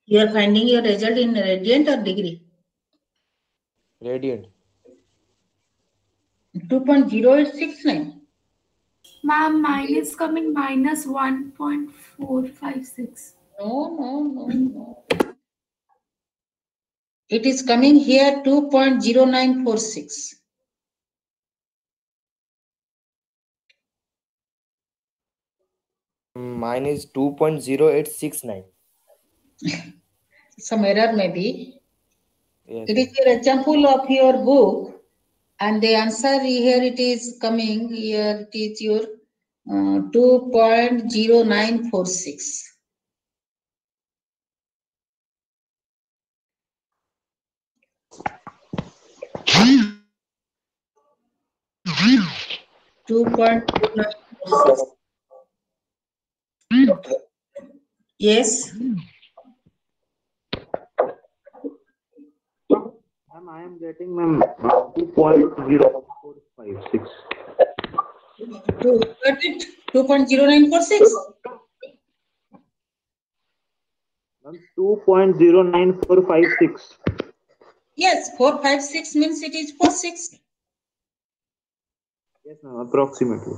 You are finding your result in radian or degree? Radiant. 2.0869. Ma'am, mine is coming minus 1.456. No. It is coming here 2.0946. Mine is 2.0869. Some error maybe. Yes. It is your example of your book, and the answer here it is coming here. It is your 2.0946. Yes. Ma'am, I am getting 2.0456. 2.0946. 2.09456. Yes, 456 means it is 46. Yes, ma'am. Approximately.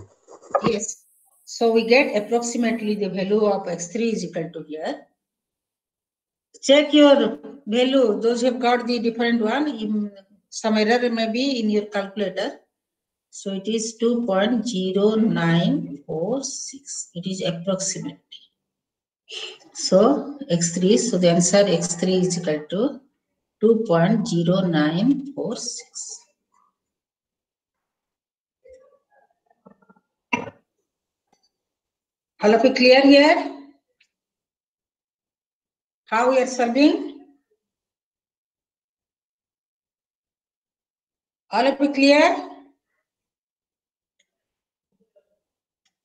Yes. So we get approximately the value of x3 is equal to here. Check your value. Those who have got the different one, some error may be in your calculator. So it is 2.0946. It is approximately. So x3, so the answer x3 is equal to 2.0946. All of you clear here? How we are solving? All of you clear?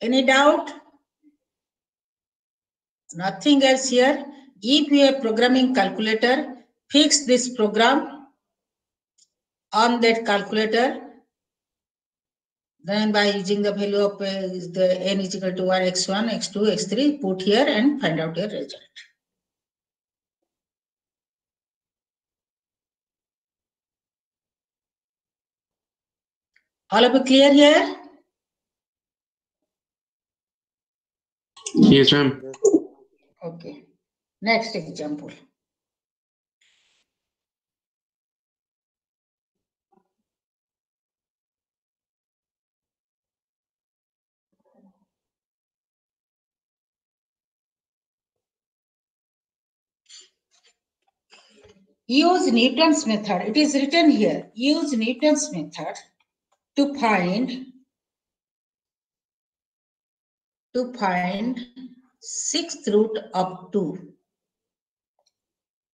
Any doubt? Nothing else here. If you have programming calculator, fix this program on that calculator. Then by using the value of the n is equal to 1, x1, x2, x3, put here and find out your result. All of you clear here? Yes, ma'am. Okay. Next example. Use Newton's method. It is written here. Use Newton's method to find sixth root of 2.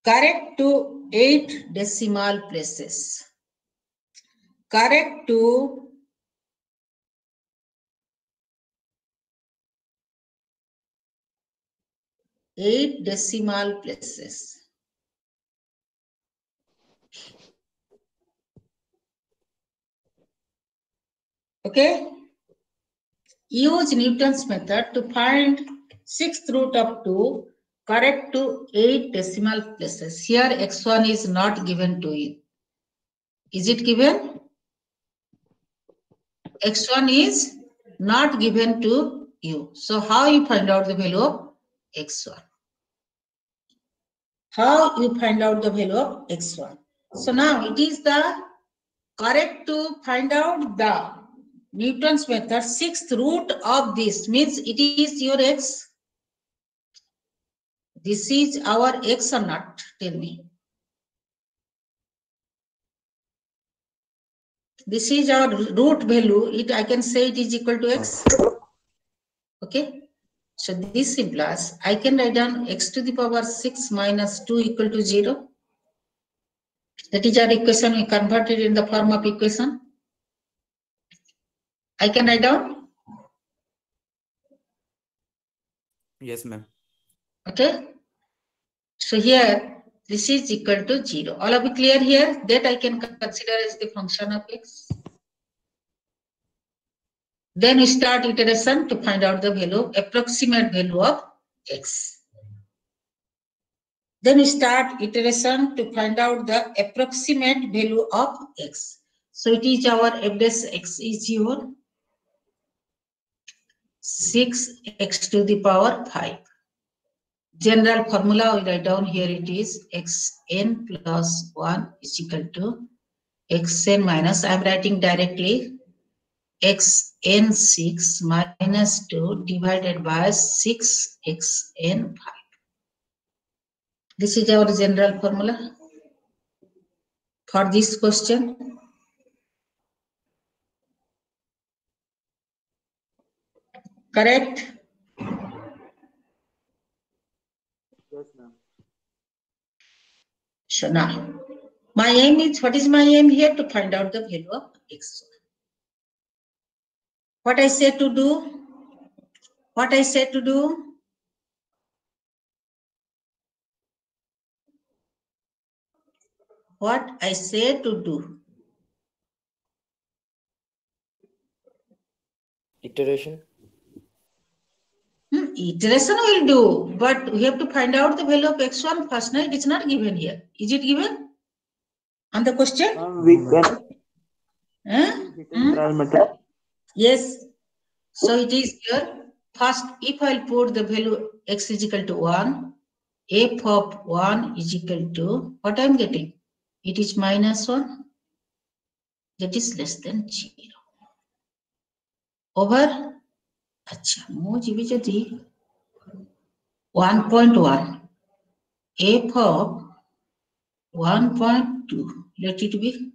Correct to 8 decimal places. Correct to 8 decimal places. Okay? Use Newton's method to find sixth root of 2, correct to 8 decimal places. Here x1 is not given to you. Is it given? X1 is not given to you. So how you find out the value of x1? How you find out the value of x1? So now it is the correct to find out the Newton's method, sixth root of this means it is your x. This is our x or not? Tell me. This is our root value. I can say it is equal to x. Okay. So this implies I can write down x to the power 6 minus 2 equal to 0. That is our equation. We convert it in the form of equation. I can write down. Yes, ma'am. Okay. So here this is equal to 0. All of you clear here? That I can consider as the function of x. Then we start iteration to find out the value, approximate value of x. Then we start iteration to find out the approximate value of x. So it is our f dash x is your 6x to the power 5. General formula we write down here, it is xn plus 1 is equal to xn minus, I am writing directly, xn6 minus 2 divided by 6xn5. This is our general formula for this question. Correct? Yes, ma'am. So now, my aim is, what is my aim here? To find out the value of x. What I say to do? What I say to do? What I say to do? Iteration. iteration will do, but we have to find out the value of x1 first. No, it is not given here. Is it given on the question? We can Huh? trial method. Yes. So it is here. First, if I put the value x is equal to 1, f of 1 is equal to, what I am getting? It is minus 1. That is less than 0. Over, mo jibi jodi 1.1. F of 1.2. Let it be.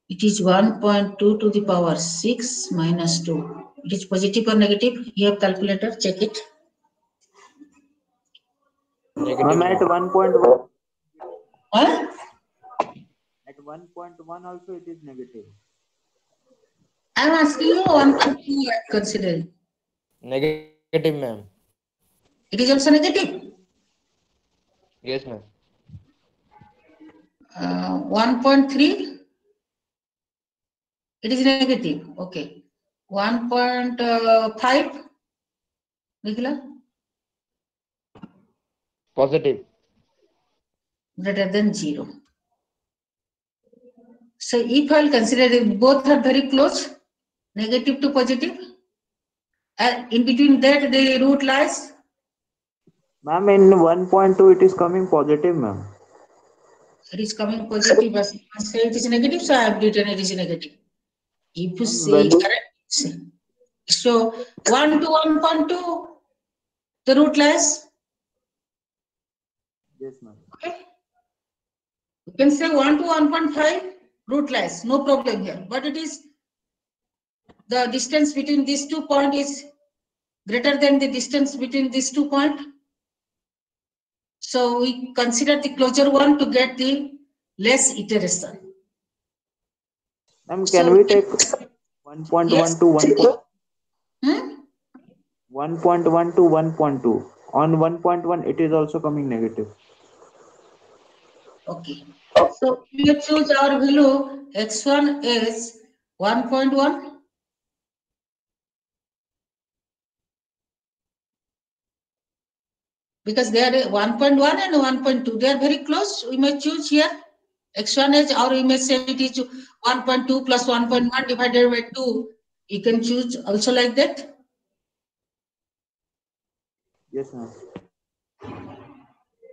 It is 1.2 to the power 6 minus 2. It is positive or negative? You have calculator, check it. Negative. At 1.1. Huh? At 1.1 also it is negative. I am asking you 1.2 considering. Negative, ma'am. It is also negative. Yes, ma'am. 1.3. It is negative. Okay. 1.5. Nicola? Positive. Greater than 0. So if I will consider it, both are very close, negative to positive, and in between that the root lies. Ma'am, in 1.2 it is coming positive, ma'am. It is coming positive, but you must say it is negative, so I have written it is negative. If you say correct, so 1 to 1.2, the root lies. Yes, ma'am. Okay. You can say 1 to 1.5, root lies, no problem here. But it is the distance between these 2 points is greater than the distance between these 2 points. So we consider the closure one to get the less iteration. Ma'am, can we take 1.1 Yes. to 1.1? 1.1 to 1.2. On 1.1 it is also coming negative. Okay. So we choose our value x1 is 1.1. Because they are 1.1 and 1.2. They are very close. We may choose here x1 is, or we may say it is 1.2 plus 1.1 divided by 2. You can choose also like that. Yes, ma'am.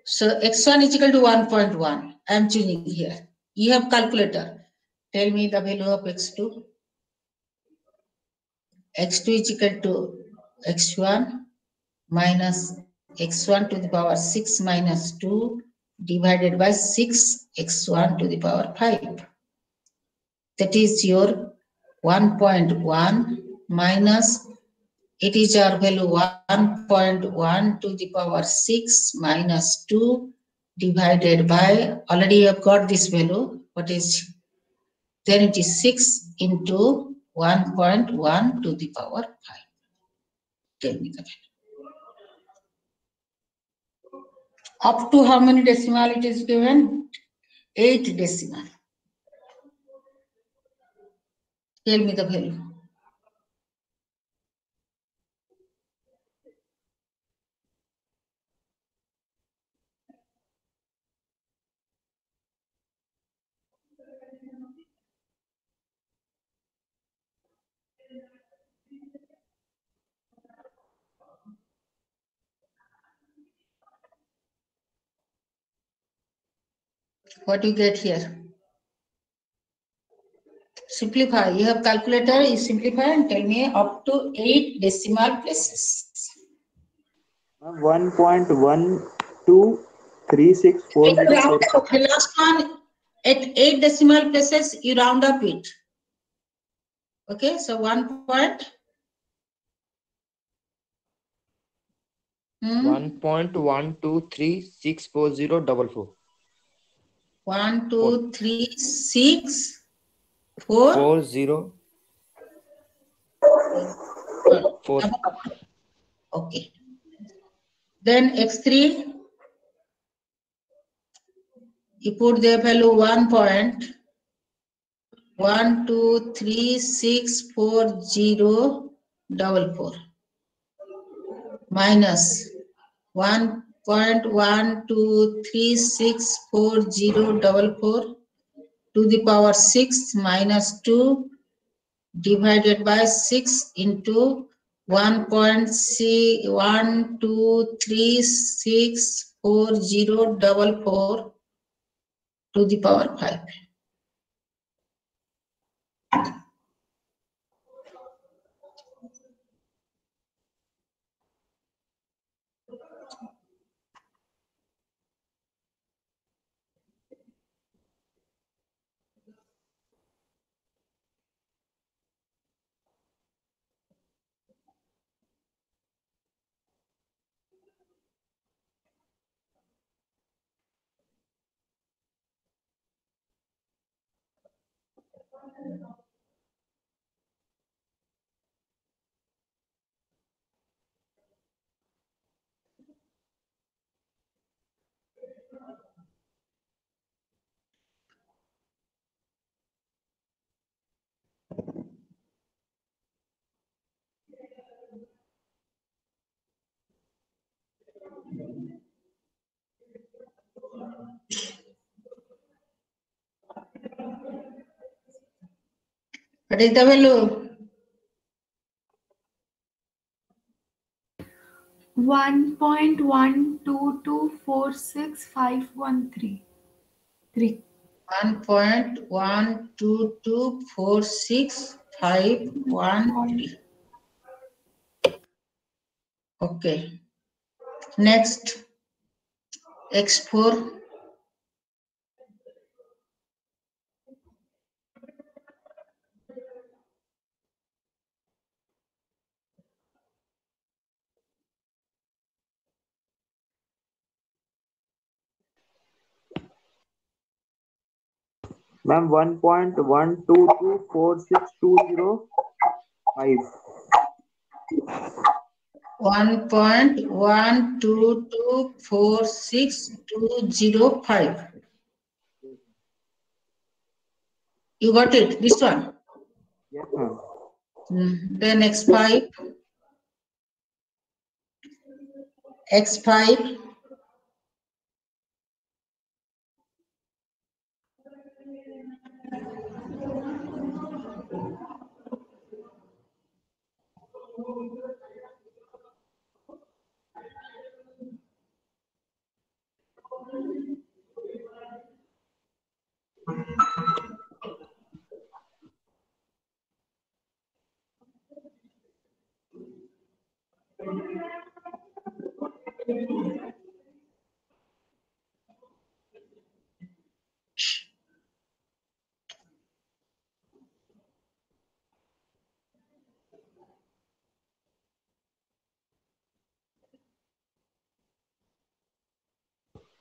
So x1 is equal to 1.1. I am choosing here. You have calculator. Tell me the value of x2. x2 is equal to x1 minus x1 to the power 6 minus 2 divided by 6 x1 to the power 5. That is your 1.1 minus, it is our value 1.1 to the power 6 minus 2 divided by, already you have got this value, what is, then it is 6 into 1.1 to the power 5. Tell me the value. Up to how many decimal it is given? 8 decimal. Tell me the value. What do you get here? Simplify. You have calculator, you simplify and tell me up to 8 decimal places. 1.1236404. The last one, at 8 decimal places, you round up it. Okay, so 1.1236404. 1, 2, 3, 6, 4. 4. Okay. Then x3, you put the value 1.1236404. minus 1.12364044 to the power 6 minus 2 divided by 6 into 1.12364044 to the power 5. What is the value? 1.122465133. 1.1224651. Okay. Next, X4. Ma'am, 1.1224620 1.1224620. You got it, this one? Yes, ma'am. Then X5. X5.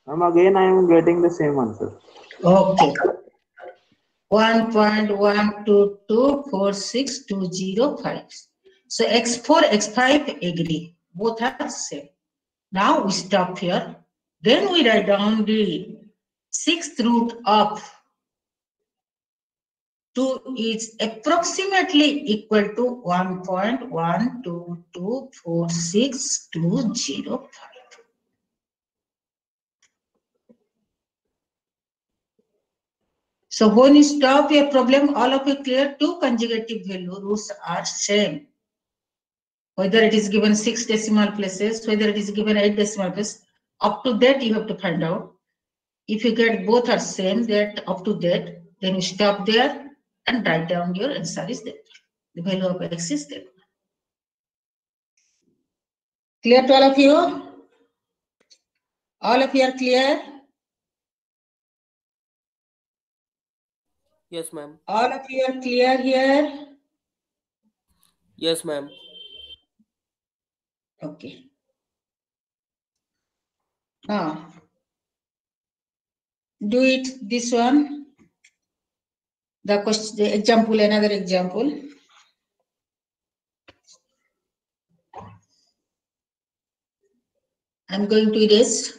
Ma'am, again I am getting the same answer. Okay. 1.1224620. So X4, X5 agree. Both are same. Now we stop here. Then we write down the sixth root of 2 is approximately equal to 1.1224620. So when you stop your problem, all of you clear, two conjugative value roots are same. Whether it is given 6 decimal places, whether it is given 8 decimal places, up to that you have to find out. If you get both are same, that up to that, then you stop there and write down your answer is that. The value of x is that. Clear to all of you? All of you are clear? Yes, ma'am. All of you are clear here? Yes, ma'am. Okay. Now, do it this one. The question, the example, another example. I'm going to erase.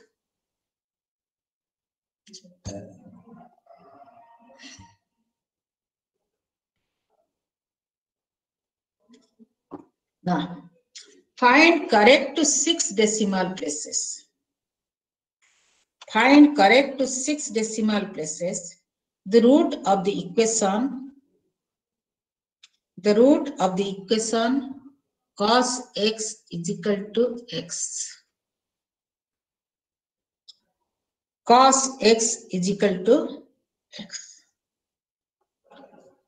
Now, Find correct to 6 decimal places. Find correct to 6 decimal places the root of the equation. The root of the equation cos x is equal to x. Cos x is equal to x.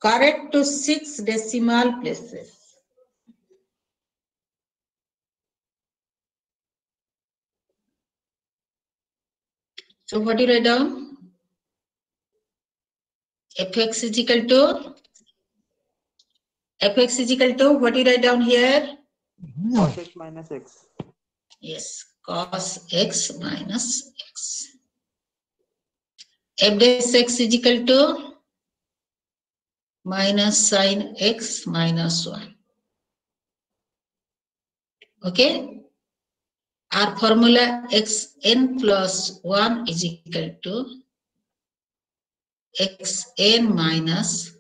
Correct to 6 decimal places. So what do you write down? Fx is equal to what do you write down here? Cos x minus x. Yes, cos x minus x. F dash x is equal to minus sin x minus 1. Okay? Our formula xn plus 1 is equal to xn minus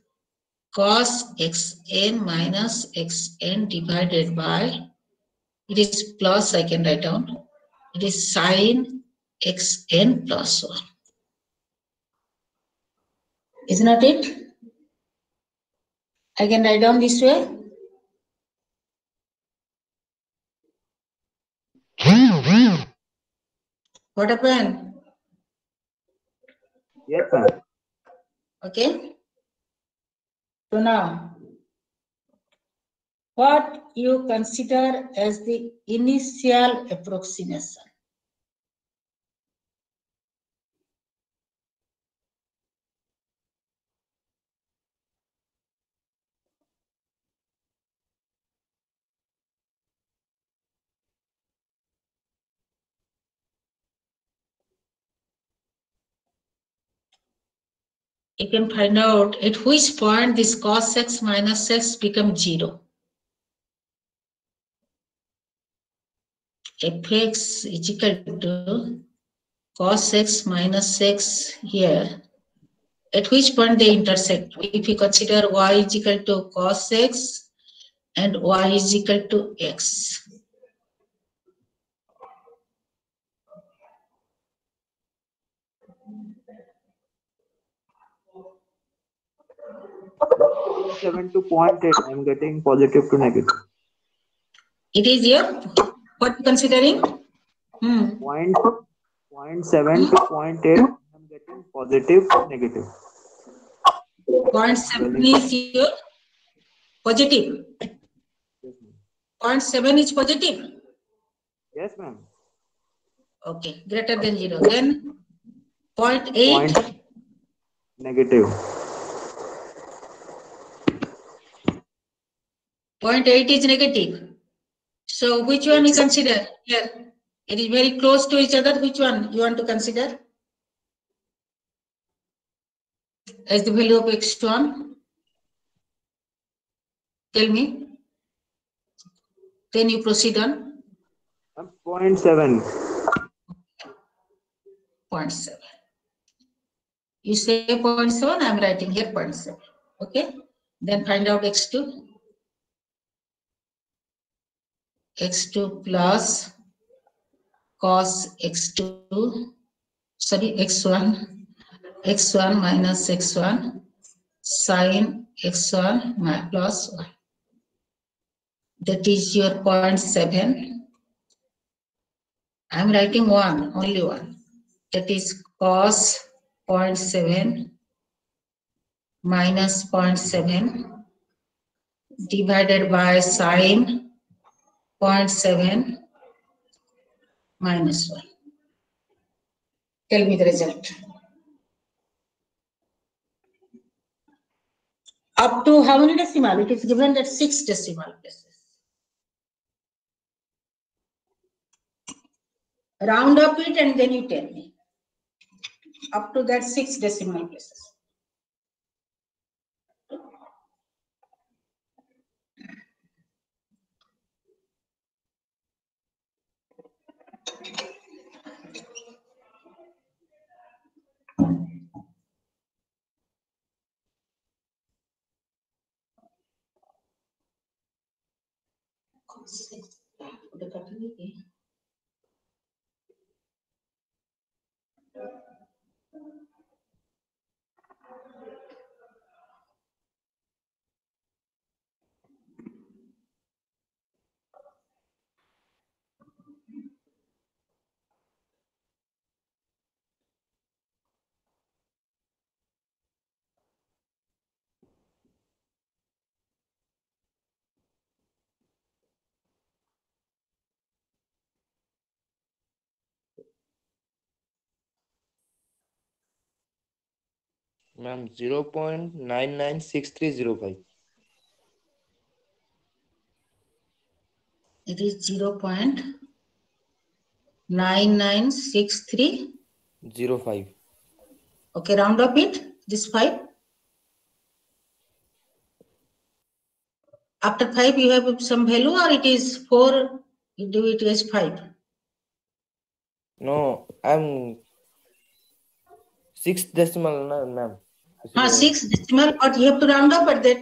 cos xn minus xn divided by, it is plus, I can write down, it is sin xn plus 1. Is not it? I can write down this way. What happened? Yes, ma'am. Okay. So now, what you consider as the initial approximation? You can find out at which point this cos x minus x becomes 0. Fx is equal to cos x minus x here. At which point they intersect? If you consider y is equal to cos x and y is equal to x. .7 to 0.8, I am getting positive to negative. It is here. What considering? Point 0.7 to 0.8, I am getting positive to negative. 0.7 is your positive. 0.7 is positive. Yes, ma'am. Okay, greater than 0. Then 0.8. Negative. 0.8 is negative. So which one you consider here? It is very close to each other. Which one you want to consider as the value of x1? Tell me. Then you proceed on. 0.7. 0.7. You say 0.7, I am writing here 0.7. Okay. Then find out x2. x2 plus cos x2, sorry, x1 minus x1 sin x1 plus 1. That is your 0.7. I am writing one, only one. That is cos 0.7 minus 0.7 divided by sin 0.7 minus 1. Tell me the result. Up to how many decimal? It is given that 6 decimal places. Round up it and then you tell me. Up to that 6 decimal places. Ma'am, 0.996305. It is 0.9963. 05. Okay, round up it. This 5. After 5, you have some value, or it is 4. You do it as 5. No, I'm 6 decimal, ma'am. 6 decimal, but you have to round up at that.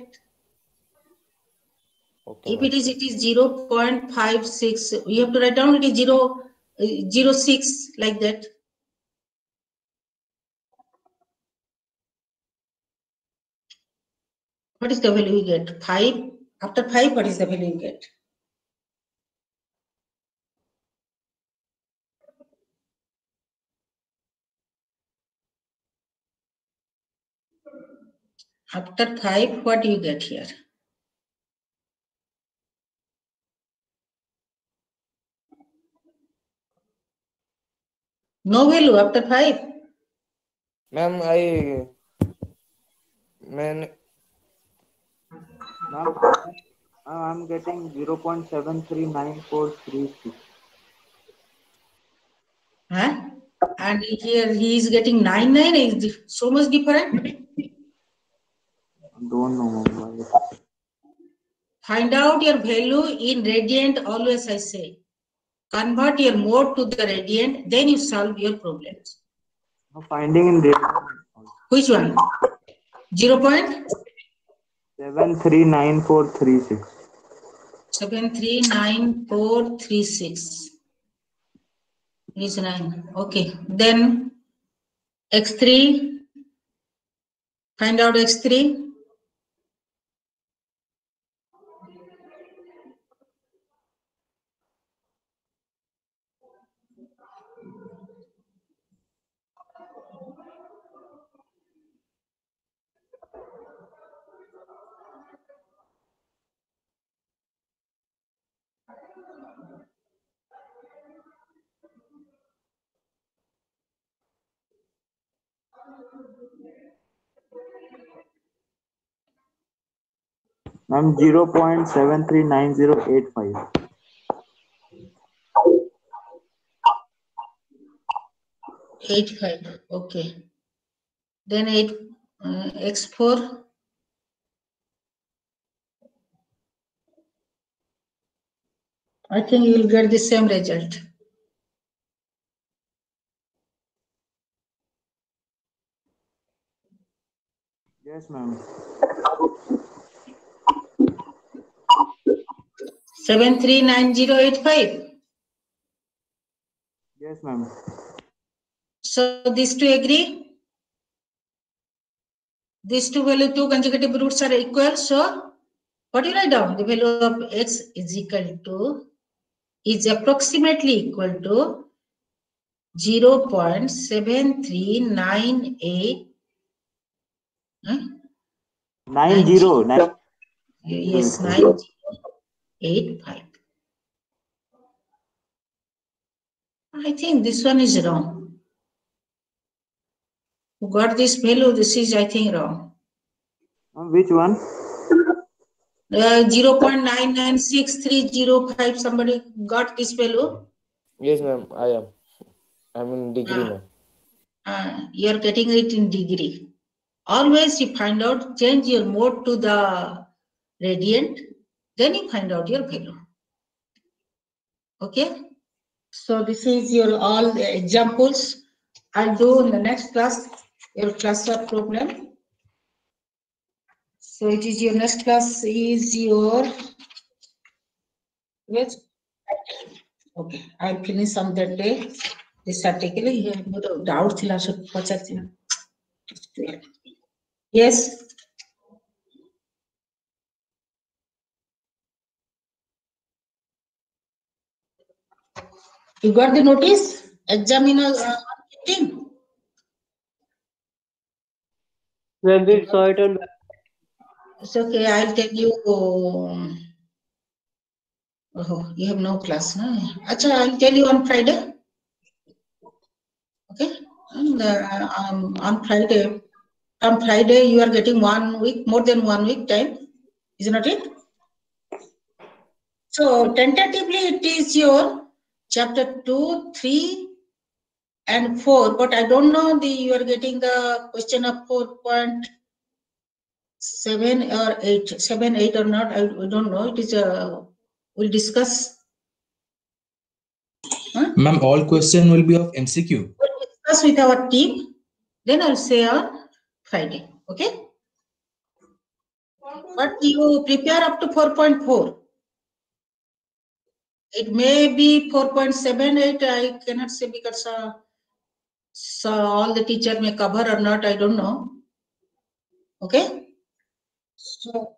Okay, If ma'am. it is 0.56. You have to write down it is 0.06 like that. What is the value you get? 5. After 5, what is the value you get? After 5, what do you get here? No value after 5. Ma'am, I'm getting 0.739436. Huh? And here he is getting 99. Is so much different. Don't know. Find out your value in radiant. Always I say, convert your mode to the radiant. Then you solve your problems. Finding in radian. Which one? 0.739436. 739436 is 9. Okay, then x3. Find out x3. I'm 0.739085. 85. Okay. Then x4. I think you will get the same result. Yes, ma'am. 739085. Yes, ma'am. So these two agree. These two consecutive roots are equal. So what do you write down? The value of x is approximately equal to 0.7398. 90. Yes, 9085. I think this one is wrong. Who got this value? This is, I think, wrong. Which one? 0.996305. Somebody got this value? Yes, ma'am, I am. I'm in degree, ma'am. You are getting it in degree. Always you find out, change your mode to the radiant, then you find out your value. Okay? So this is your all the examples. I'll do in the next class, your cluster problem. So it is your next class is your, yes, Okay, I'll finish on that day. This article here, ମୋର doubt ଥିଲା ପଚାରିଥିଲା. Yes. You got the notice? Examiner 15. When we saw it on It's okay, I'll tell you. Oh, you have no class, no? Acha, I'll tell you on Friday. Okay? And on Friday, from Friday, you are getting 1 week, more than 1 week time. Is not it? So, tentatively, it is your chapter 2, 3, and 4. But I don't know, you are getting the question of 4.7 or 8. 7, 8 or not, I don't know. It is we'll discuss. Ma'am, all question will be of MCQ. We'll discuss with our team. Then I'll say on Friday. Okay? But you prepare up to 4.4. It may be 4.78. I cannot say because so all the teacher may cover or not. I don't know. Okay? So.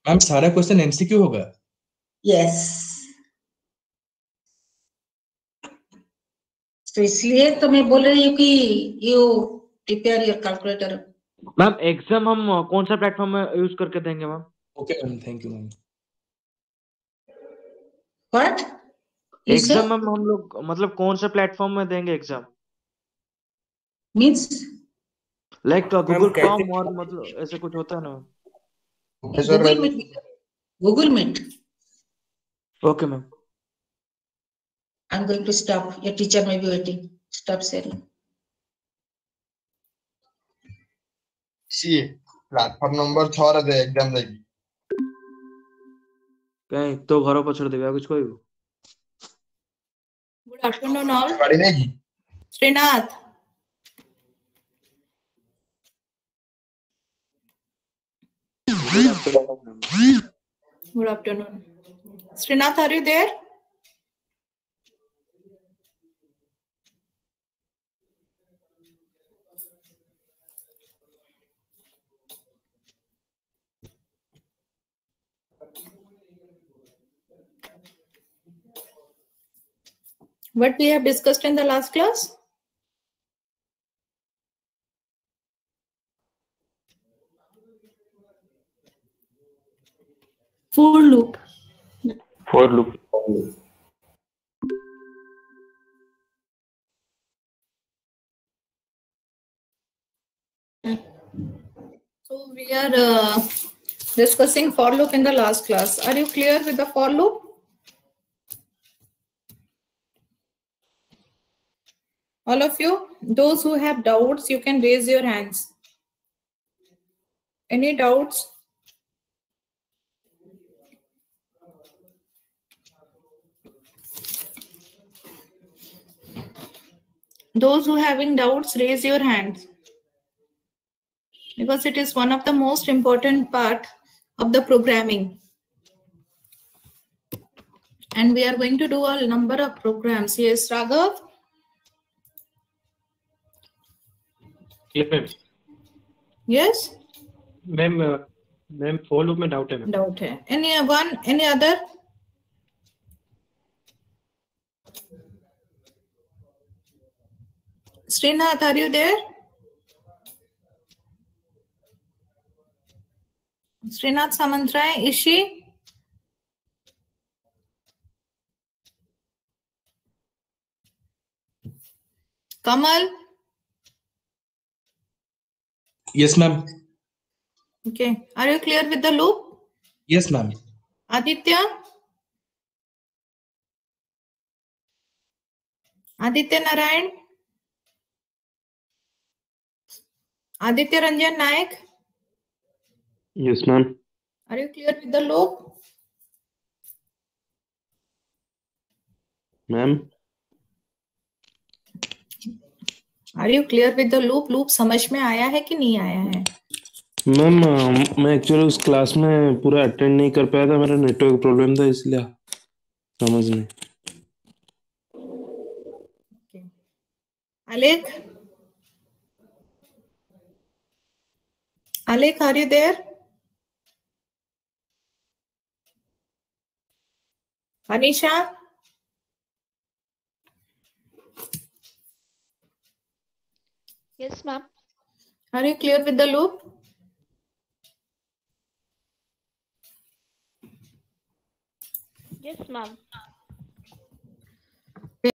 Ma'am, सारा question MCQ होगा? Yes. तो इसलिए तो मैं बोल रही हूँ कि you prepare your calculator. Ma'am exam हम कौन सा प्लेटफॉर्म में यूज करके देंगे ma'am? Okay, ma'am. Thank you, ma'am. What? Exam ma'am हम लोग मतलब कौन सा प्लेटफॉर्म में देंगे exam? Means? Like Google form और मतलब ऐसे कुछ होता है ना? Google Meet. Google Meet. Okay, ma'am. I'm going to stop. Your teacher may be waiting. Stop sharing. See, platform number 6 रे दे एग्जाम देगी. कहीं तो घरों पर छोड़ देगा कुछ कोई? Good afternoon all. गाड़ी नहीं? Srinath. Good afternoon. Srinath, are you there? What we have discussed in the last class? For loop. For loop. So we are discussing for loop in the last class. Are you clear with the for loop? All of you, those who have doubts, you can raise your hands. Any doubts? Those who having doubts, raise your hands. Because it is one of the most important part of the programming. And we are going to do a number of programs. Yes, Raghav? Yes, ma'am. Yes? Ma'am for loop में doubt है ma'am. Doubt है. Any other? Srinath, are you there? Srinath Samantray, is she? Kamal? Yes, ma'am. Okay. Are you clear with the loop? Yes, ma'am. Aditya? Aditya Narayan? Aditya Ranjan Naik? Yes, ma'am. Are you clear with the loop? Ma'am. Are you clear with the loop? Loop समझ में आया है कि नहीं आया है? Ma'am मैं actually उस क्लास में पूरा अटेंड नहीं कर पाया था, मेरा नेटवर्क प्रॉब्लम था इसलिए. समझ में. Okay. Alek? Alek, are you there? Anisha? Yes, ma'am. Are you clear with the loop? Yes, ma'am.